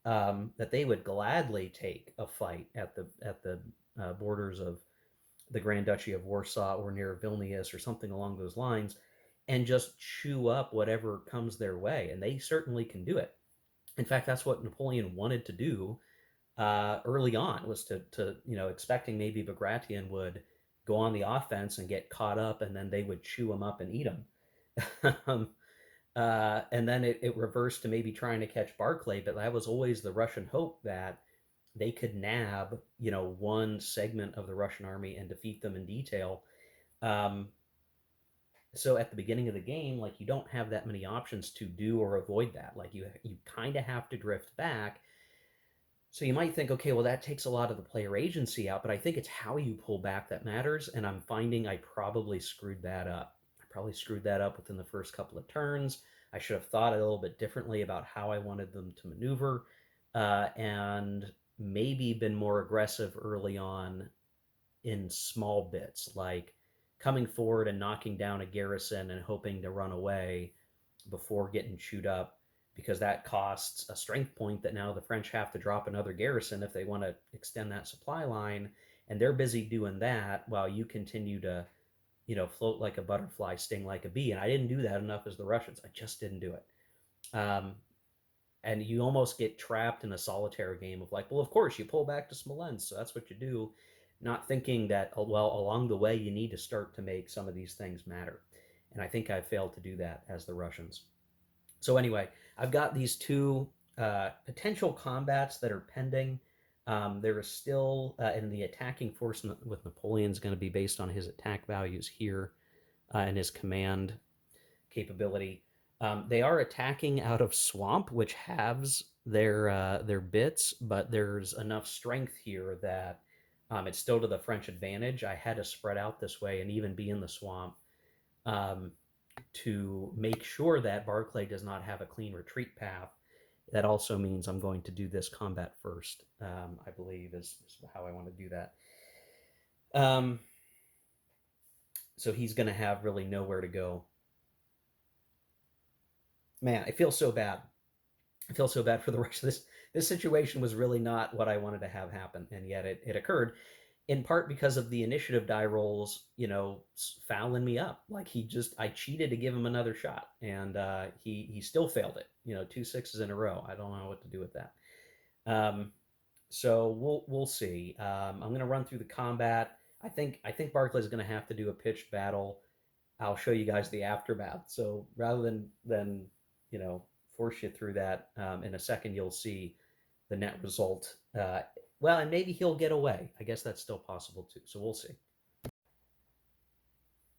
That they would gladly take a fight at the borders of the Grand Duchy of Warsaw or near Vilnius or something along those lines, and just chew up whatever comes their way. And they certainly can do it. In fact, that's what Napoleon wanted to do early on, was to expecting maybe Bagration would go on the offense and get caught up, and then they would chew him up and eat him. um, and then it reversed to maybe trying to catch Barclay, but that was always the Russian hope, that they could nab one segment of the Russian army and defeat them in detail. Um, so at the beginning of the game, like, you don't have that many options to do or avoid that. Like, you kind of have to drift back. So you might think, okay, well, that takes a lot of the player agency out, but I think it's how you pull back that matters. And I'm finding I probably screwed that up. I probably screwed that up within the first couple of turns. I should have thought a little bit differently about how I wanted them to maneuver, and maybe been more aggressive early on in small bits, like coming forward and knocking down a garrison and hoping to run away before getting chewed up, because that costs a strength point that now the French have to drop another garrison if they want to extend that supply line. And they're busy doing that while you continue to, float like a butterfly, sting like a bee. And I didn't do that enough as the Russians. I just didn't do it. Um, and you almost get trapped in a solitaire game of like, well, of course you pull back to Smolensk, so that's what you do, not thinking that, well, along the way you need to start to make some of these things matter. And I think I failed to do that as the Russians. So anyway, I've got these two potential combats that are pending. There is still, in the attacking force with Napoleon, is going to be based on his attack values here, and his command capability. They are attacking out of swamp, which halves their bits, but there's enough strength here that it's still to the French advantage. I had to spread out this way and even be in the swamp, um, to make sure that Barclay does not have a clean retreat path. That also means I'm going to do this combat first, I believe, is how I want to do that. Um, so he's going to have really nowhere to go. Man, I feel so bad. I feel so bad for the rest of this situation. Was really not what I wanted to have happen, and yet it occurred, in part because of the initiative die rolls, fouling me up. Like, I cheated to give him another shot, and he still failed it. Two sixes in a row. I don't know what to do with that. Um, so we'll see. I'm gonna run through the combat. I think Barclay's gonna have to do a pitched battle. I'll show you guys the aftermath. So rather than force you through that, in a second, you'll see the net result. Well, and maybe he'll get away. I guess that's still possible too. So we'll see.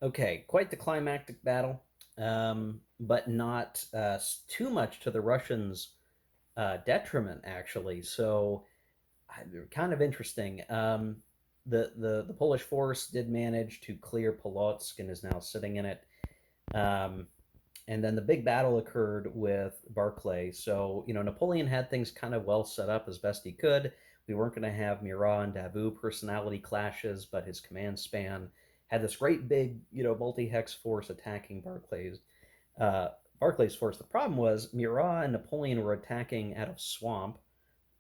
Okay, quite the climactic battle, but not too much to the Russians' detriment, actually. So kind of interesting. The Polish force did manage to clear Polotsk and is now sitting in it. Um, and then the big battle occurred with Barclay. So, Napoleon had things kind of well set up as best he could. We weren't going to have Murat and Davout personality clashes, but his command span had this great big, multi-hex force attacking Barclay's force. The problem was Murat and Napoleon were attacking out of swamp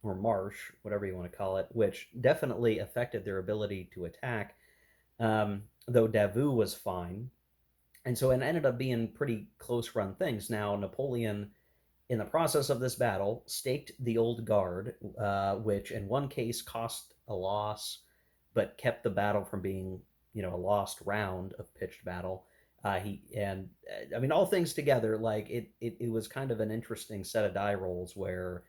or marsh, whatever you want to call it, which definitely affected their ability to attack. Though Davout was fine, and so it ended up being pretty close run things. Now, Napoleon, in the process of this battle, staked the old guard, which in one case cost a loss, but kept the battle from being, a lost round of pitched battle. I mean, all things together, like it was kind of an interesting set of die rolls where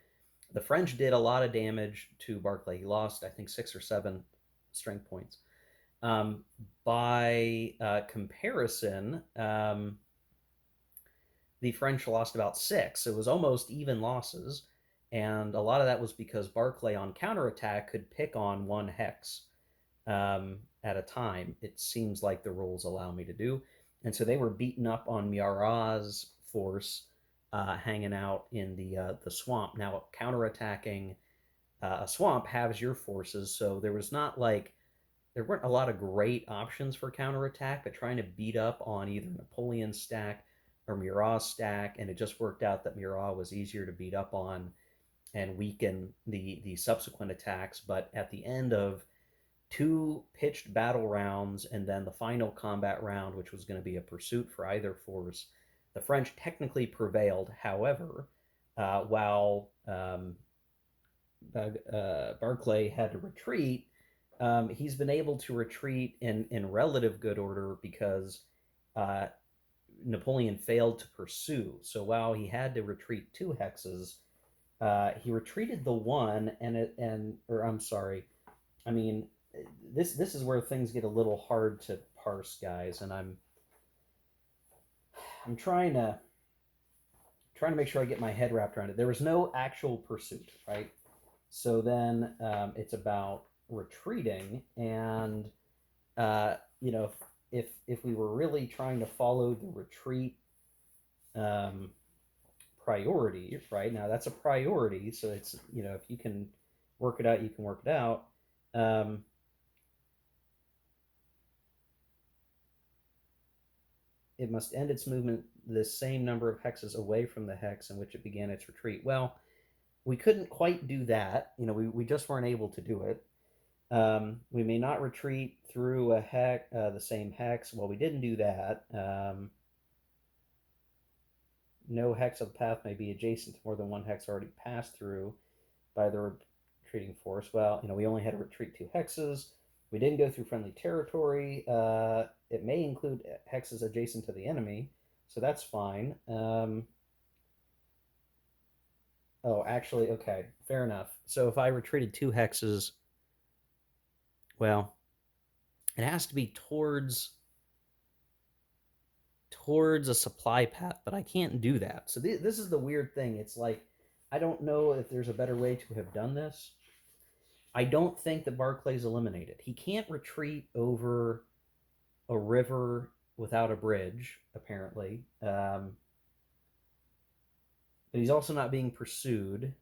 the French did a lot of damage to Barclay. He lost, I think, 6 or 7 strength points. Um, by comparison, the French lost about 6. It was almost even losses, and a lot of that was because Barclay on counterattack could pick on one hex at a time. It seems like the rules allow me to do, and so they were beaten up on Murat's force, hanging out in the swamp. Now counterattacking a swamp halves your forces, so there weren't a lot of great options for counterattack, but trying to beat up on either Napoleon's stack or Murat's stack, and it just worked out that Murat was easier to beat up on and weaken the subsequent attacks. But at the end of 2 pitched battle rounds and then the final combat round, which was going to be a pursuit for either force, the French technically prevailed. However, while Barclay had to retreat, he's been able to retreat in relative good order because uh, Napoleon failed to pursue. So while he had to retreat 2 hexes, he retreated the one, or I'm sorry, I mean, this is where things get a little hard to parse, guys, and I'm trying to make sure I get my head wrapped around it. There was no actual pursuit, right? So then it's about retreating, and you know, if we were really trying to follow the retreat um, priority, right now that's a priority. So it's, if you can work it out, you can work it out. Um, it must end its movement the same number of hexes away from the hex in which it began its retreat. Well, we couldn't quite do that. We just weren't able to do it. We may not retreat through the same hex. Well, we didn't do that. No hex of the path may be adjacent to more than one hex already passed through by the retreating force. Well, we only had to retreat 2 hexes. We didn't go through friendly territory. It may include hexes adjacent to the enemy, so that's fine. Oh, actually, okay, fair enough. So if I retreated 2 hexes, well, it has to be towards a supply path, but I can't do that. So this is the weird thing. It's like I don't know if there's a better way to have done this. I don't think that Barclay's eliminated. He can't retreat over a river without a bridge, apparently. But he's also not being pursued.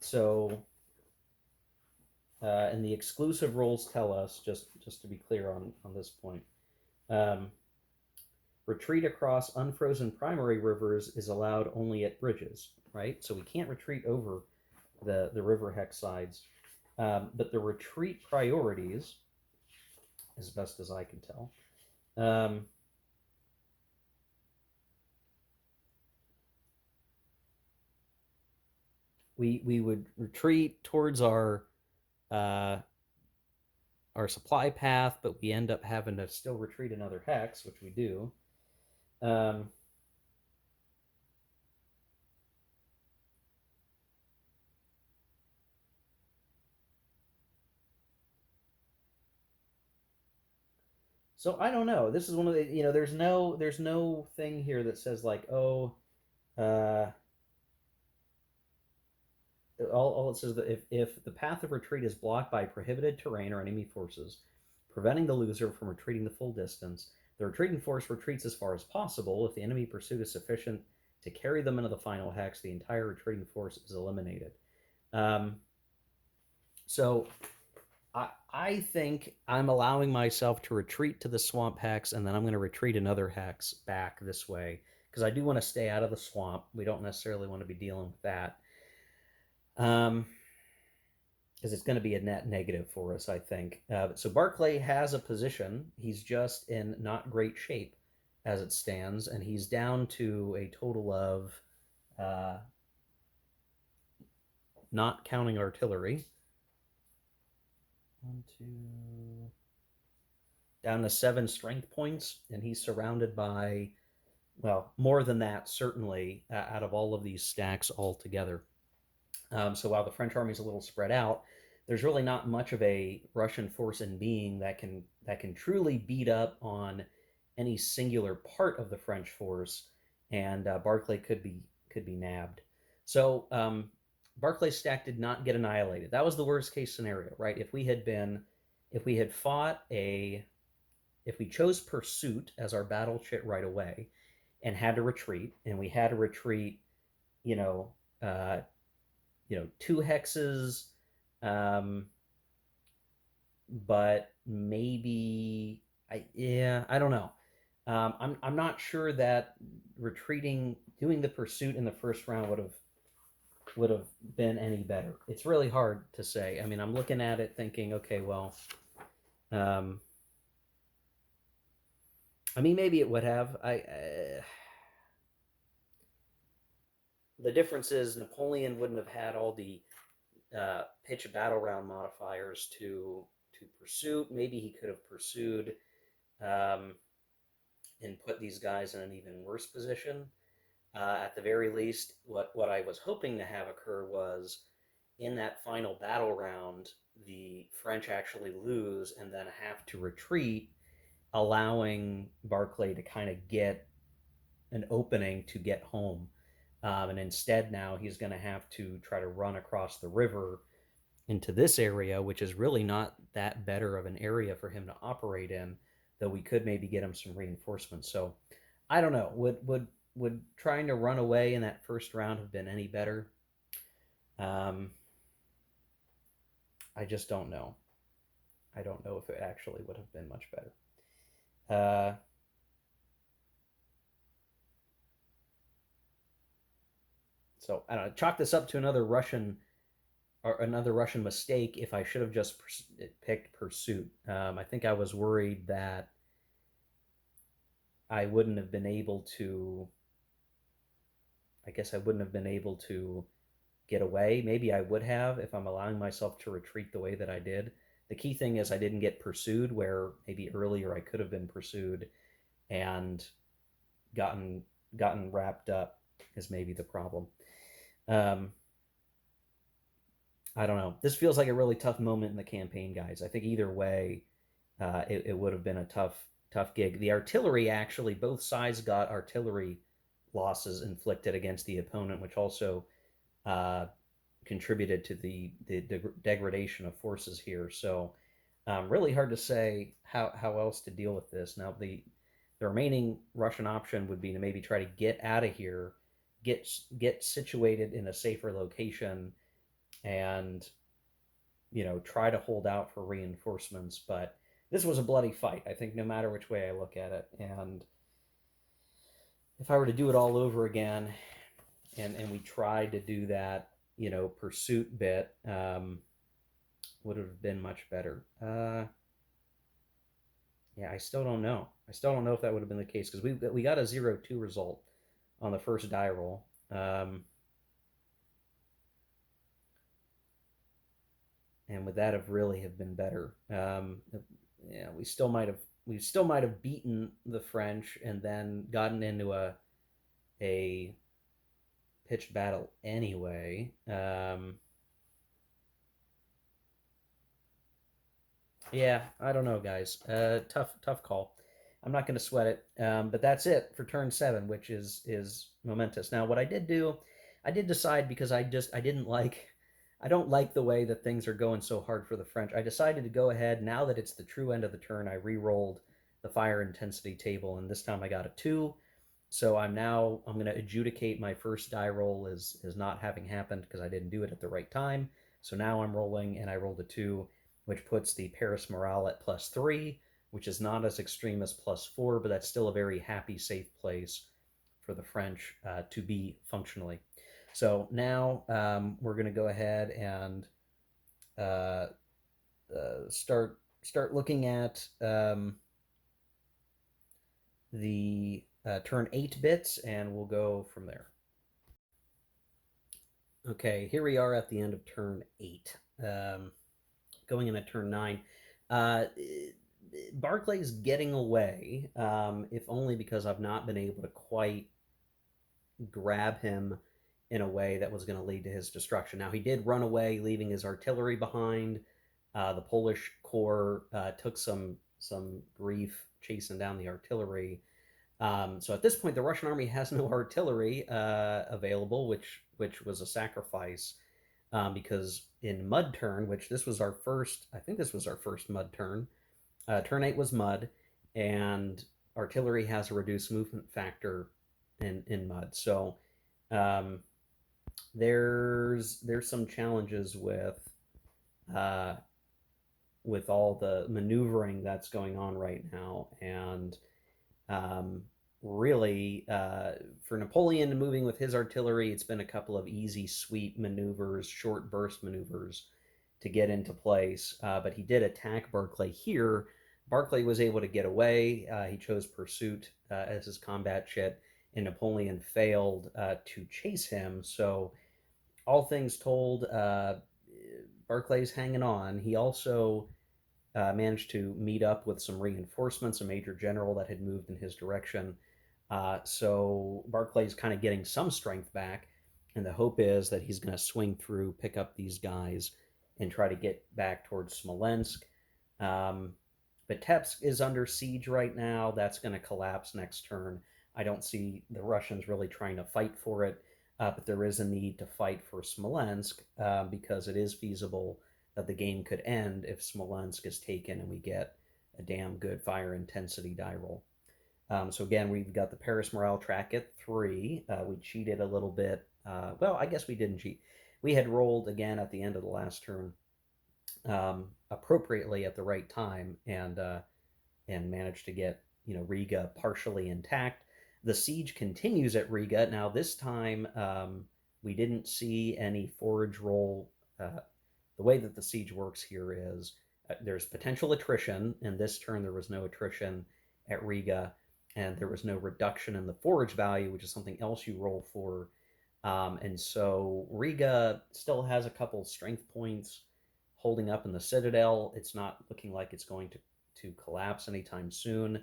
So, and the exclusive rules tell us, just to be clear on this point, um, retreat across unfrozen primary rivers is allowed only at bridges, right? So we can't retreat over the river hex sides. But the retreat priorities, as best as I can tell, um, we would retreat towards uh, our supply path, but we end up having to still retreat another hex, which we do. Um, so I don't know. This is one of the there's no thing here that says like, oh, uh, all it says that if the path of retreat is blocked by prohibited terrain or enemy forces, preventing the loser from retreating the full distance, the retreating force retreats as far as possible. If the enemy pursuit is sufficient to carry them into the final hex, the entire retreating force is eliminated. Um, so I think I'm allowing myself to retreat to the swamp hex, and then I'm going to retreat another hex back this way because I do want to stay out of the swamp. We don't necessarily want to be dealing with that. Um, because it's going to be a net negative for us, I think. So Barclay has a position. He's just in not great shape as it stands, and he's down to a total of, uh, not counting artillery, 1, 2, down to 7 strength points, and he's surrounded by, well, more than that, certainly, out of all of these stacks altogether. So while the French army is a little spread out, there's really not much of a Russian force in being that can truly beat up on any singular part of the French force, and Barclay could be nabbed. So Barclay's stack did not get annihilated. That was the worst case scenario, right? If we had fought a, if we chose pursuit as our battle chit right away, and had to retreat, and we had to retreat, you know, uh, 2 hexes, um, but maybe I don't know. I'm not sure that retreating, doing the pursuit in the first round would have been any better. It's really hard to say. I mean, I'm looking at it thinking, okay, well, um, I mean, maybe it would have. The difference is Napoleon wouldn't have had all the pitch battle round modifiers to pursue. Maybe he could have pursued, um, and put these guys in an even worse position. At the very least, what I was hoping to have occur was in that final battle round, the French actually lose and then have to retreat, allowing Barclay to kind of get an opening to get home. And instead, now he's going to have to try to run across the river into this area, which is really not that better of an area for him to operate in, though we could maybe get him some reinforcements. So I don't know. Would trying to run away in that first round have been any better? Um, I just don't know. I don't know if it actually would have been much better. Uh, so I don't know. Chalk this up to another Russian mistake. If I should have just picked pursuit, I think I was worried that I wouldn't have been able to. I guess I wouldn't have been able to get away. Maybe I would have if I'm allowing myself to retreat the way that I did. The key thing is I didn't get pursued, where maybe earlier I could have been pursued and gotten gotten wrapped up is maybe the problem. Um, I don't know. This feels like a really tough moment in the campaign, guys. I think either way, it would have been a tough gig. The artillery, actually, both sides got artillery losses inflicted against the opponent, which also uh, contributed to the degradation of forces here. So really hard to say how else to deal with this. Now the remaining Russian option would be to maybe try to get out of here, get situated in a safer location, and try to hold out for reinforcements. But this was a bloody fight, I think, no matter which way I look at it. And if I were to do it all over again, and we tried to do that, pursuit bit, would have been much better. Yeah, I still don't know. I still don't know if that would have been the case, because we got a 0-2 result on the first die roll. And would that have really have been better? Yeah, we still might have beaten the French and then gotten into a pitched battle anyway. Yeah, I don't know, guys. Tough call. I'm not going to sweat it. But that's it for turn 7, which is momentous. Now, what I did do, I did decide, because I don't like the way that things are going so hard for the French. I decided to go ahead, now that it's the true end of the turn. I re-rolled the fire intensity table, and this time I got a 2. So I'm going to adjudicate my first die roll as not having happened, because I didn't do it at the right time. So now I'm rolling, and I rolled a 2, which puts the Paris morale at +3, which is not as extreme as +4, but that's still a very happy, safe place for the French to be functionally. So now we're going to go ahead and uh, start looking at the turn 8 bits, and we'll go from there. Okay, here we are at the end of turn 8. Going into turn 9. Uh, Barclay's getting away, if only because I've not been able to quite grab him in a way that was going to lead to his destruction. Now, he did run away, leaving his artillery behind. The Polish corps took some grief chasing down the artillery. So at this point, the Russian army has no artillery available, which was a sacrifice because in mud turn, which this was our first, I think this was our first mud turn. Turn 8 was mud, and artillery has a reduced movement factor in mud. So um, there's some challenges uh, with all the maneuvering that's going on right now, and um, really for Napoleon moving with his artillery, it's been a couple of easy, sweet maneuvers, short burst maneuvers to get into place. But he did attack Barclay here. Barclay was able to get away. He chose pursuit as his combat chit, and Napoleon failed to chase him. So, all things told, Barclay's hanging on. He also managed to meet up with some reinforcements, a major general that had moved in his direction. So Barclay's kind of getting some strength back, and the hope is that he's going to swing through, pick up these guys, and try to get back towards Smolensk. Um, Vitebsk is under siege right now. That's going to collapse next turn. I don't see the Russians really trying to fight for it, but there is a need to fight for Smolensk because it is feasible that the game could end if Smolensk is taken and we get a damn good fire intensity die roll. So again, we've got the Paris morale track at 3. We cheated a little bit. Well, I guess we didn't cheat. We had rolled again at the end of the last turn appropriately at the right time and managed to get Riga partially intact. The siege continues at Riga. Now this time we didn't see any forage roll. The way that the siege works here is there's potential attrition. In this turn, there was no attrition at Riga, and there was no reduction in the forage value, which is something else you roll for. And so Riga still has a couple strength points holding up in the citadel. It's not looking like it's going to collapse anytime soon.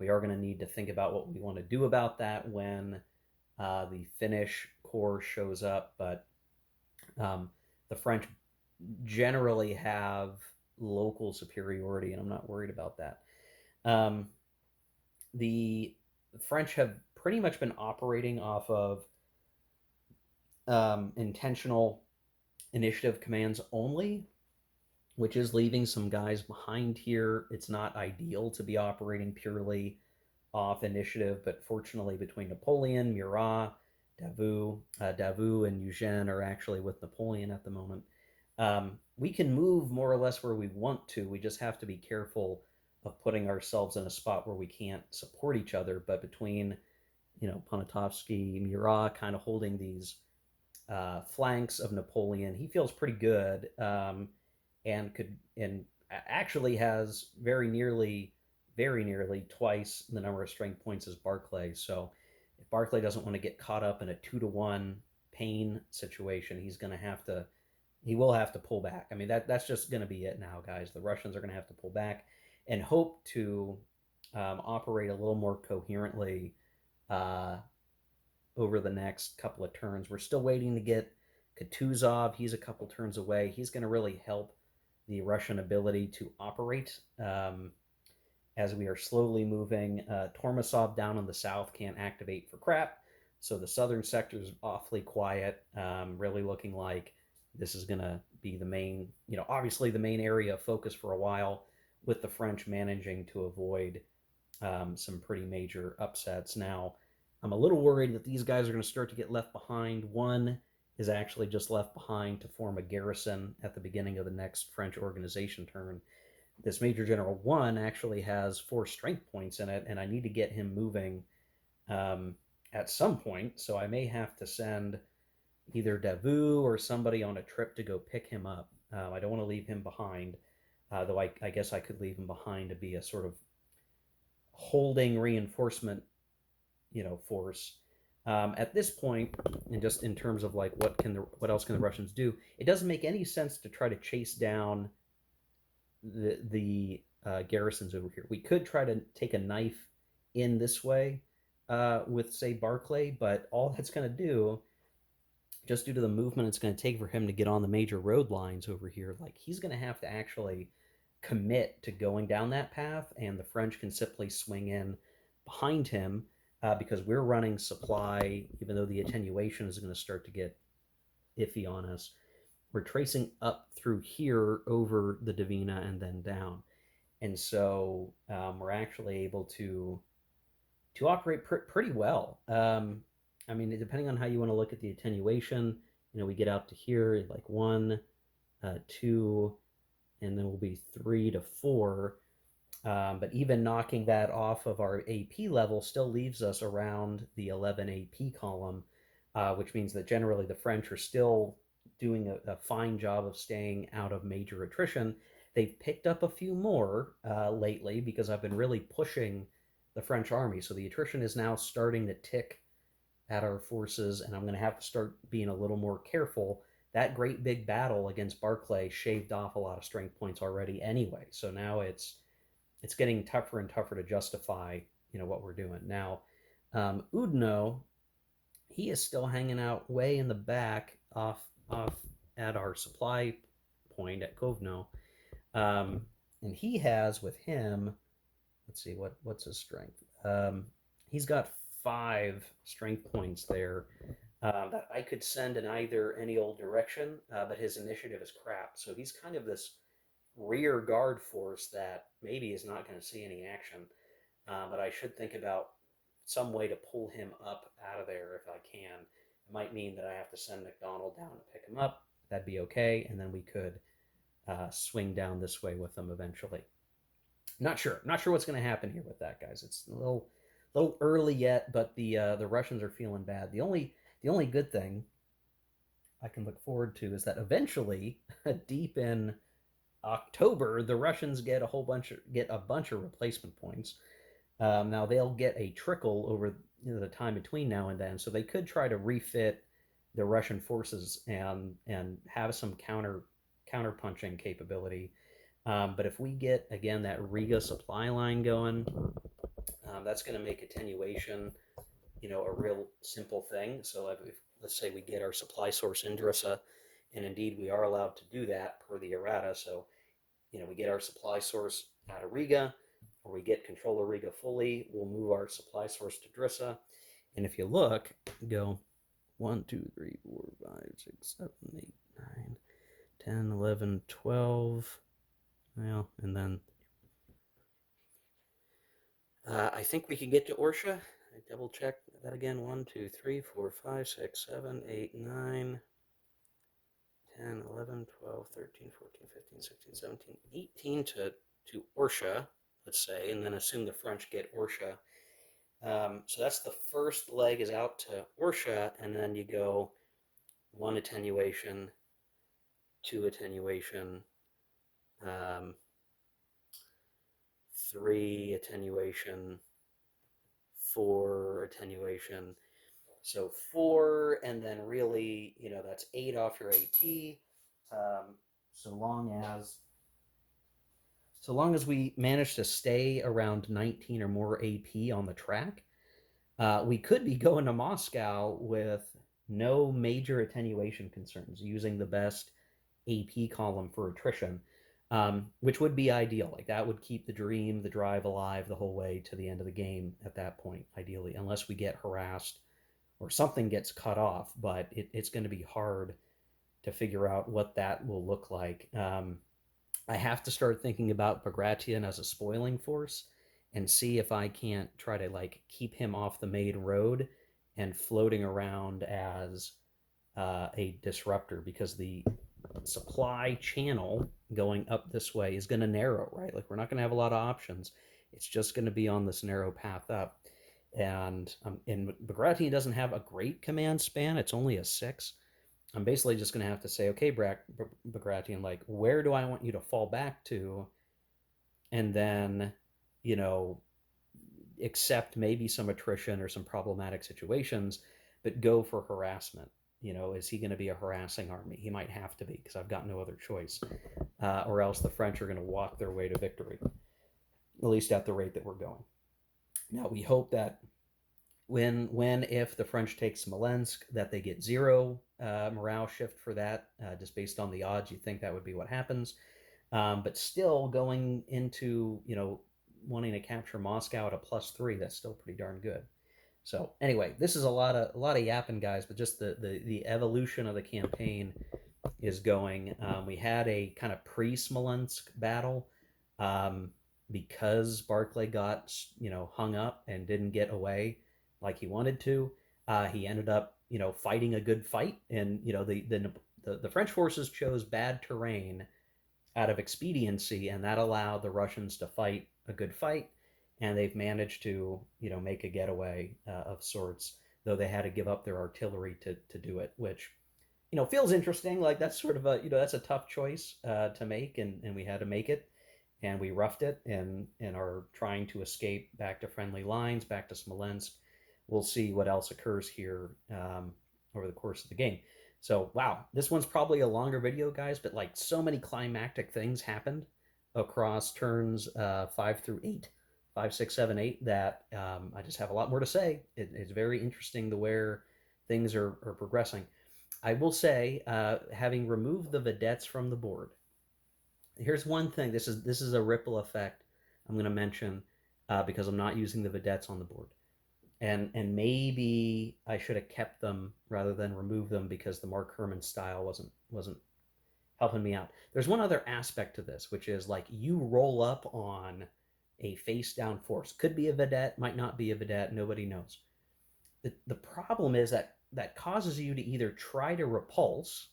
We are going to need to think about what we want to do about that when the Finnish corps shows up. But the French generally have local superiority, and I'm not worried about that. Um, the French have pretty much been operating off of intentional initiative commands only, which is leaving some guys behind here. It's not ideal to be operating purely off initiative, but fortunately, between Napoleon, Murat, Davout and Eugene are actually with Napoleon at the moment. We can move more or less where we want to. We just have to be careful of putting ourselves in a spot where we can't support each other. But between, Poniatowski, Murat kind of holding these flanks of Napoleon, he feels pretty good and actually has very nearly twice the number of strength points as Barclay. So if Barclay doesn't want to get caught up in a 2-to-1 pain situation, he will have to pull back. I mean, that's just going to be it now, guys. The Russians are going to have to pull back and hope to operate a little more coherently uh, over the next couple of turns. We're still waiting to get Kutuzov. He's a couple turns away. He's going to really help the Russian ability to operate as we are slowly moving. Tormasov down in the south can't activate for crap, so the southern sector is awfully quiet, really looking like this is going to be the main, obviously the main area of focus for a while, with the French managing to avoid some pretty major upsets. Now, I'm a little worried that these guys are going to start to get left behind. One is actually just left behind to form a garrison at the beginning of the next French organization turn. This Major General 1 actually has 4 strength points in it, and I need to get him moving at some point, so I may have to send either Davout or somebody on a trip to go pick him up. I don't want to leave him behind, though I guess I could leave him behind to be a sort of holding reinforcement, force. At this point, and just in terms of like what else can the Russians do, it doesn't make any sense to try to chase down the garrisons over here. We could try to take a knife in this way with, say, Barclay, but all that's going to do, just due to the movement it's going to take for him to get on the major road lines over here, like he's going to have to actually commit to going down that path, and the French can simply swing in behind him because we're running supply, even though the attenuation is going to start to get iffy on us. We're tracing up through here over the Divina and then down. And so we're actually able to operate pretty well. I mean, depending on how you want to look at the attenuation, we get out to here like 1, 2, and then we'll be 3 to 4. But even knocking that off of our AP level still leaves us around the 11 AP column, which means that generally the French are still doing a fine job of staying out of major attrition. They've picked up a few more lately because I've been really pushing the French army. So the attrition is now starting to tick at our forces, and I'm going to have to start being a little more careful. That great big battle against Barclay shaved off a lot of strength points already anyway. So now it's getting tougher and tougher to justify what we're doing now. Udno, he is still hanging out way in the back off at our supply point at Kovno. Um, and he has with him, let's see, what's his strength? He's got 5 strength points there that I could send in either any old direction, but his initiative is crap. So he's kind of this rear guard force that maybe is not going to see any action. But I should think about some way to pull him up out of there if I can. It might mean that I have to send McDonald down to pick him up. That'd be okay, and then we could swing down this way with them eventually. Not sure. Not sure what's going to happen here with that, guys. It's a little early yet, but the Russians are feeling bad. The only good thing I can look forward to is that eventually, deep in October, the Russians get a bunch of replacement points. Now they'll get a trickle over the time between now and then, so they could try to refit the Russian forces and have some counter punching capability. But if we get again that Riga supply line going, that's going to make attenuation, a real simple thing. So if let's say we get our supply source in Drissa, and indeed we are allowed to do that per the errata. So we get our supply source out of Riga, or we get control of Riga fully, we'll move our supply source to Drissa. And if you look, go 1, 2, 3, 4, 5, 6, 7, 8, 9, 10, 11, 12. Well, and then I think we can get to Orsha. I double check that again. 1, 2, 3, 4, 5, 6, 7, 8, 9, 10, 11, 12, 13, 14, 15, 16, 17, 18 to Orsha, let's say, and then assume the French get Orsha. So that's the first leg is out to Orsha, and then you go 1 attenuation, 2 attenuation, um, 3 attenuation, 4 attenuation. So 4, and then really, that's 8 off your AT. Um, so long as so long as we manage to stay around 19 or more AP on the track, we could be going to Moscow with no major attenuation concerns, using the best AP column for attrition, which would be ideal. Like that would keep the dream, the drive alive the whole way to the end of the game at that point, ideally, unless we get harassed or something gets cut off. But it's going to be hard to figure out what that will look like. I have to start thinking about Bagration as a spoiling force and see if I can't try to like keep him off the main road and floating around as a disruptor, because the supply channel going up this way is going to narrow, right? Like we're not going to have a lot of options. It's just going to be on this narrow path up. And Bagration doesn't have a great command span. It's only a 6. I'm basically just going to have to say, okay, Bagration, like, where do I want you to fall back to? And then, you know, accept maybe some attrition or some problematic situations, but go for harassment. Is he going to be a harassing army? He might have to be because I've got no other choice, or else the French are going to walk their way to victory. at least at the rate that we're going. Now we hope that if the French take Smolensk, that they get zero morale shift for that, just based on the odds. You think that would be what happens, but still going into wanting to capture Moscow at a +3, that's still pretty darn good. So anyway, this is a lot of yapping, guys, but just the evolution of the campaign is going. We had a kind of pre-Smolensk battle, um, because Barclay got hung up and didn't get away like he wanted to. He ended up fighting a good fight, and the French forces chose bad terrain out of expediency, and that allowed the Russians to fight a good fight, and they've managed to make a getaway of sorts, though they had to give up their artillery to do it, which feels interesting. Like that's sort of that's a tough choice to make, and we had to make it, and we roughed it, and are trying to escape back to friendly lines, back to Smolensk. We'll see what else occurs here over the course of the game. So wow, this one's probably a longer video, guys, but like so many climactic things happened across turns 5 through 8, 5, 6, 7, 8, that I just have a lot more to say. It's very interesting the where things are progressing. I will say, having removed the vedettes from the board, here's one thing. This is a ripple effect I'm going to mention, because I'm not using the vedettes on the board, and maybe I should have kept them rather than remove them because the Mark Herman style wasn't helping me out. There's one other aspect to this, which is like you roll up on a face down force. Could be a vedette, might not be a vedette. Nobody knows. The problem is that causes you to either try to repulse,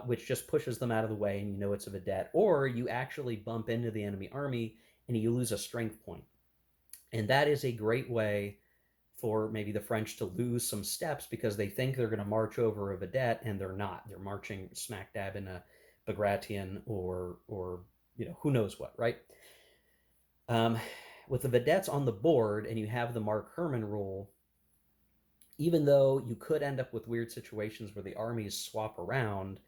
which just pushes them out of the way and it's a vedette, or you actually bump into the enemy army and you lose a strength point. And that is a great way for maybe the French to lose some steps because they think they're going to march over a vedette and they're not. They're marching smack dab in a Bagration or who knows what, right? Um, with the vedettes on the board and you have the Mark Herman rule, even though you could end up with weird situations where the armies swap around,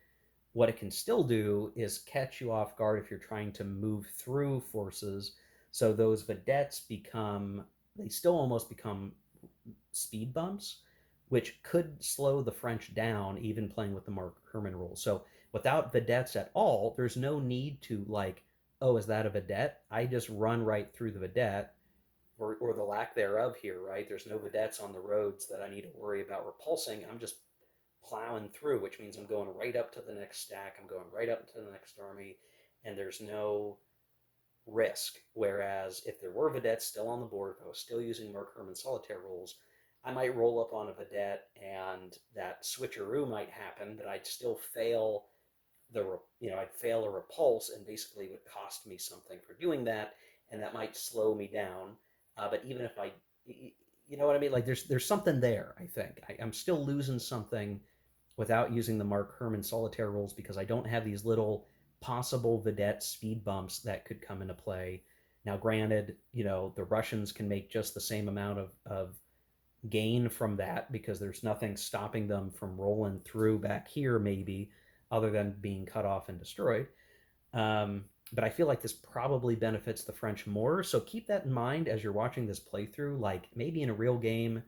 what it can still do is catch you off guard if you're trying to move through forces. So those vedettes they still almost become speed bumps, which could slow the French down, even playing with the Mark Herman rule. So without vedettes at all, there's no need to like, oh, is that a vedette? I just run right through the vedette, or the lack thereof here, right? There's no vedettes on the roads that I need to worry about repulsing. I'm just plowing through, which means I'm going right up to the next stack. I'm going right up to the next army, and there's no risk. Whereas if there were vedettes still on the board, if I was still using Mark Herman solitaire rules, I might roll up on a vedette and that switcheroo might happen, but I'd still fail I'd fail a repulse and basically would cost me something for doing that, and that might slow me down. But even if you know what I mean? Like there's something there. I think I'm still losing something without using the Mark Herman solitaire rules because I don't have these little possible vedette speed bumps that could come into play. Now, granted, the Russians can make just the same amount of gain from that because there's nothing stopping them from rolling through back here, maybe, other than being cut off and destroyed. But I feel like this probably benefits the French more. So keep that in mind as you're watching this playthrough. Like maybe in a real game,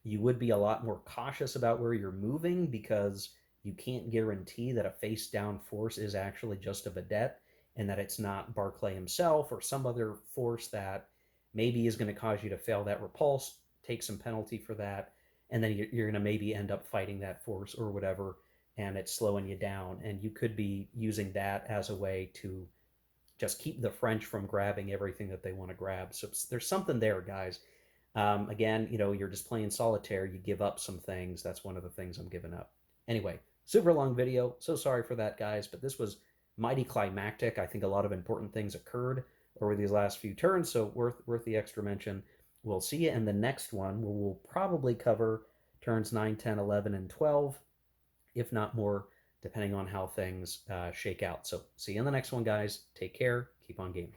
you would be a lot more cautious about where you're moving because you can't guarantee that a face down force is actually just a vedette and that it's not Barclay himself or some other force that maybe is going to cause you to fail that repulse, take some penalty for that, and then you're going to maybe end up fighting that force or whatever, and it's slowing you down. And you could be using that as a way to just keep the French from grabbing everything that they want to grab. So there's something there, guys. Again, you're just playing solitaire. You give up some things. That's one of the things I'm giving up. Anyway, super long video. So sorry for that, guys, but this was mighty climactic. I think a lot of important things occurred over these last few turns, so worth the extra mention. We'll see you in the next one where we'll probably cover turns 9, 10, 11, and 12, if not more, depending on how things shake out. So see you in the next one, guys. Take care. Keep on gaming.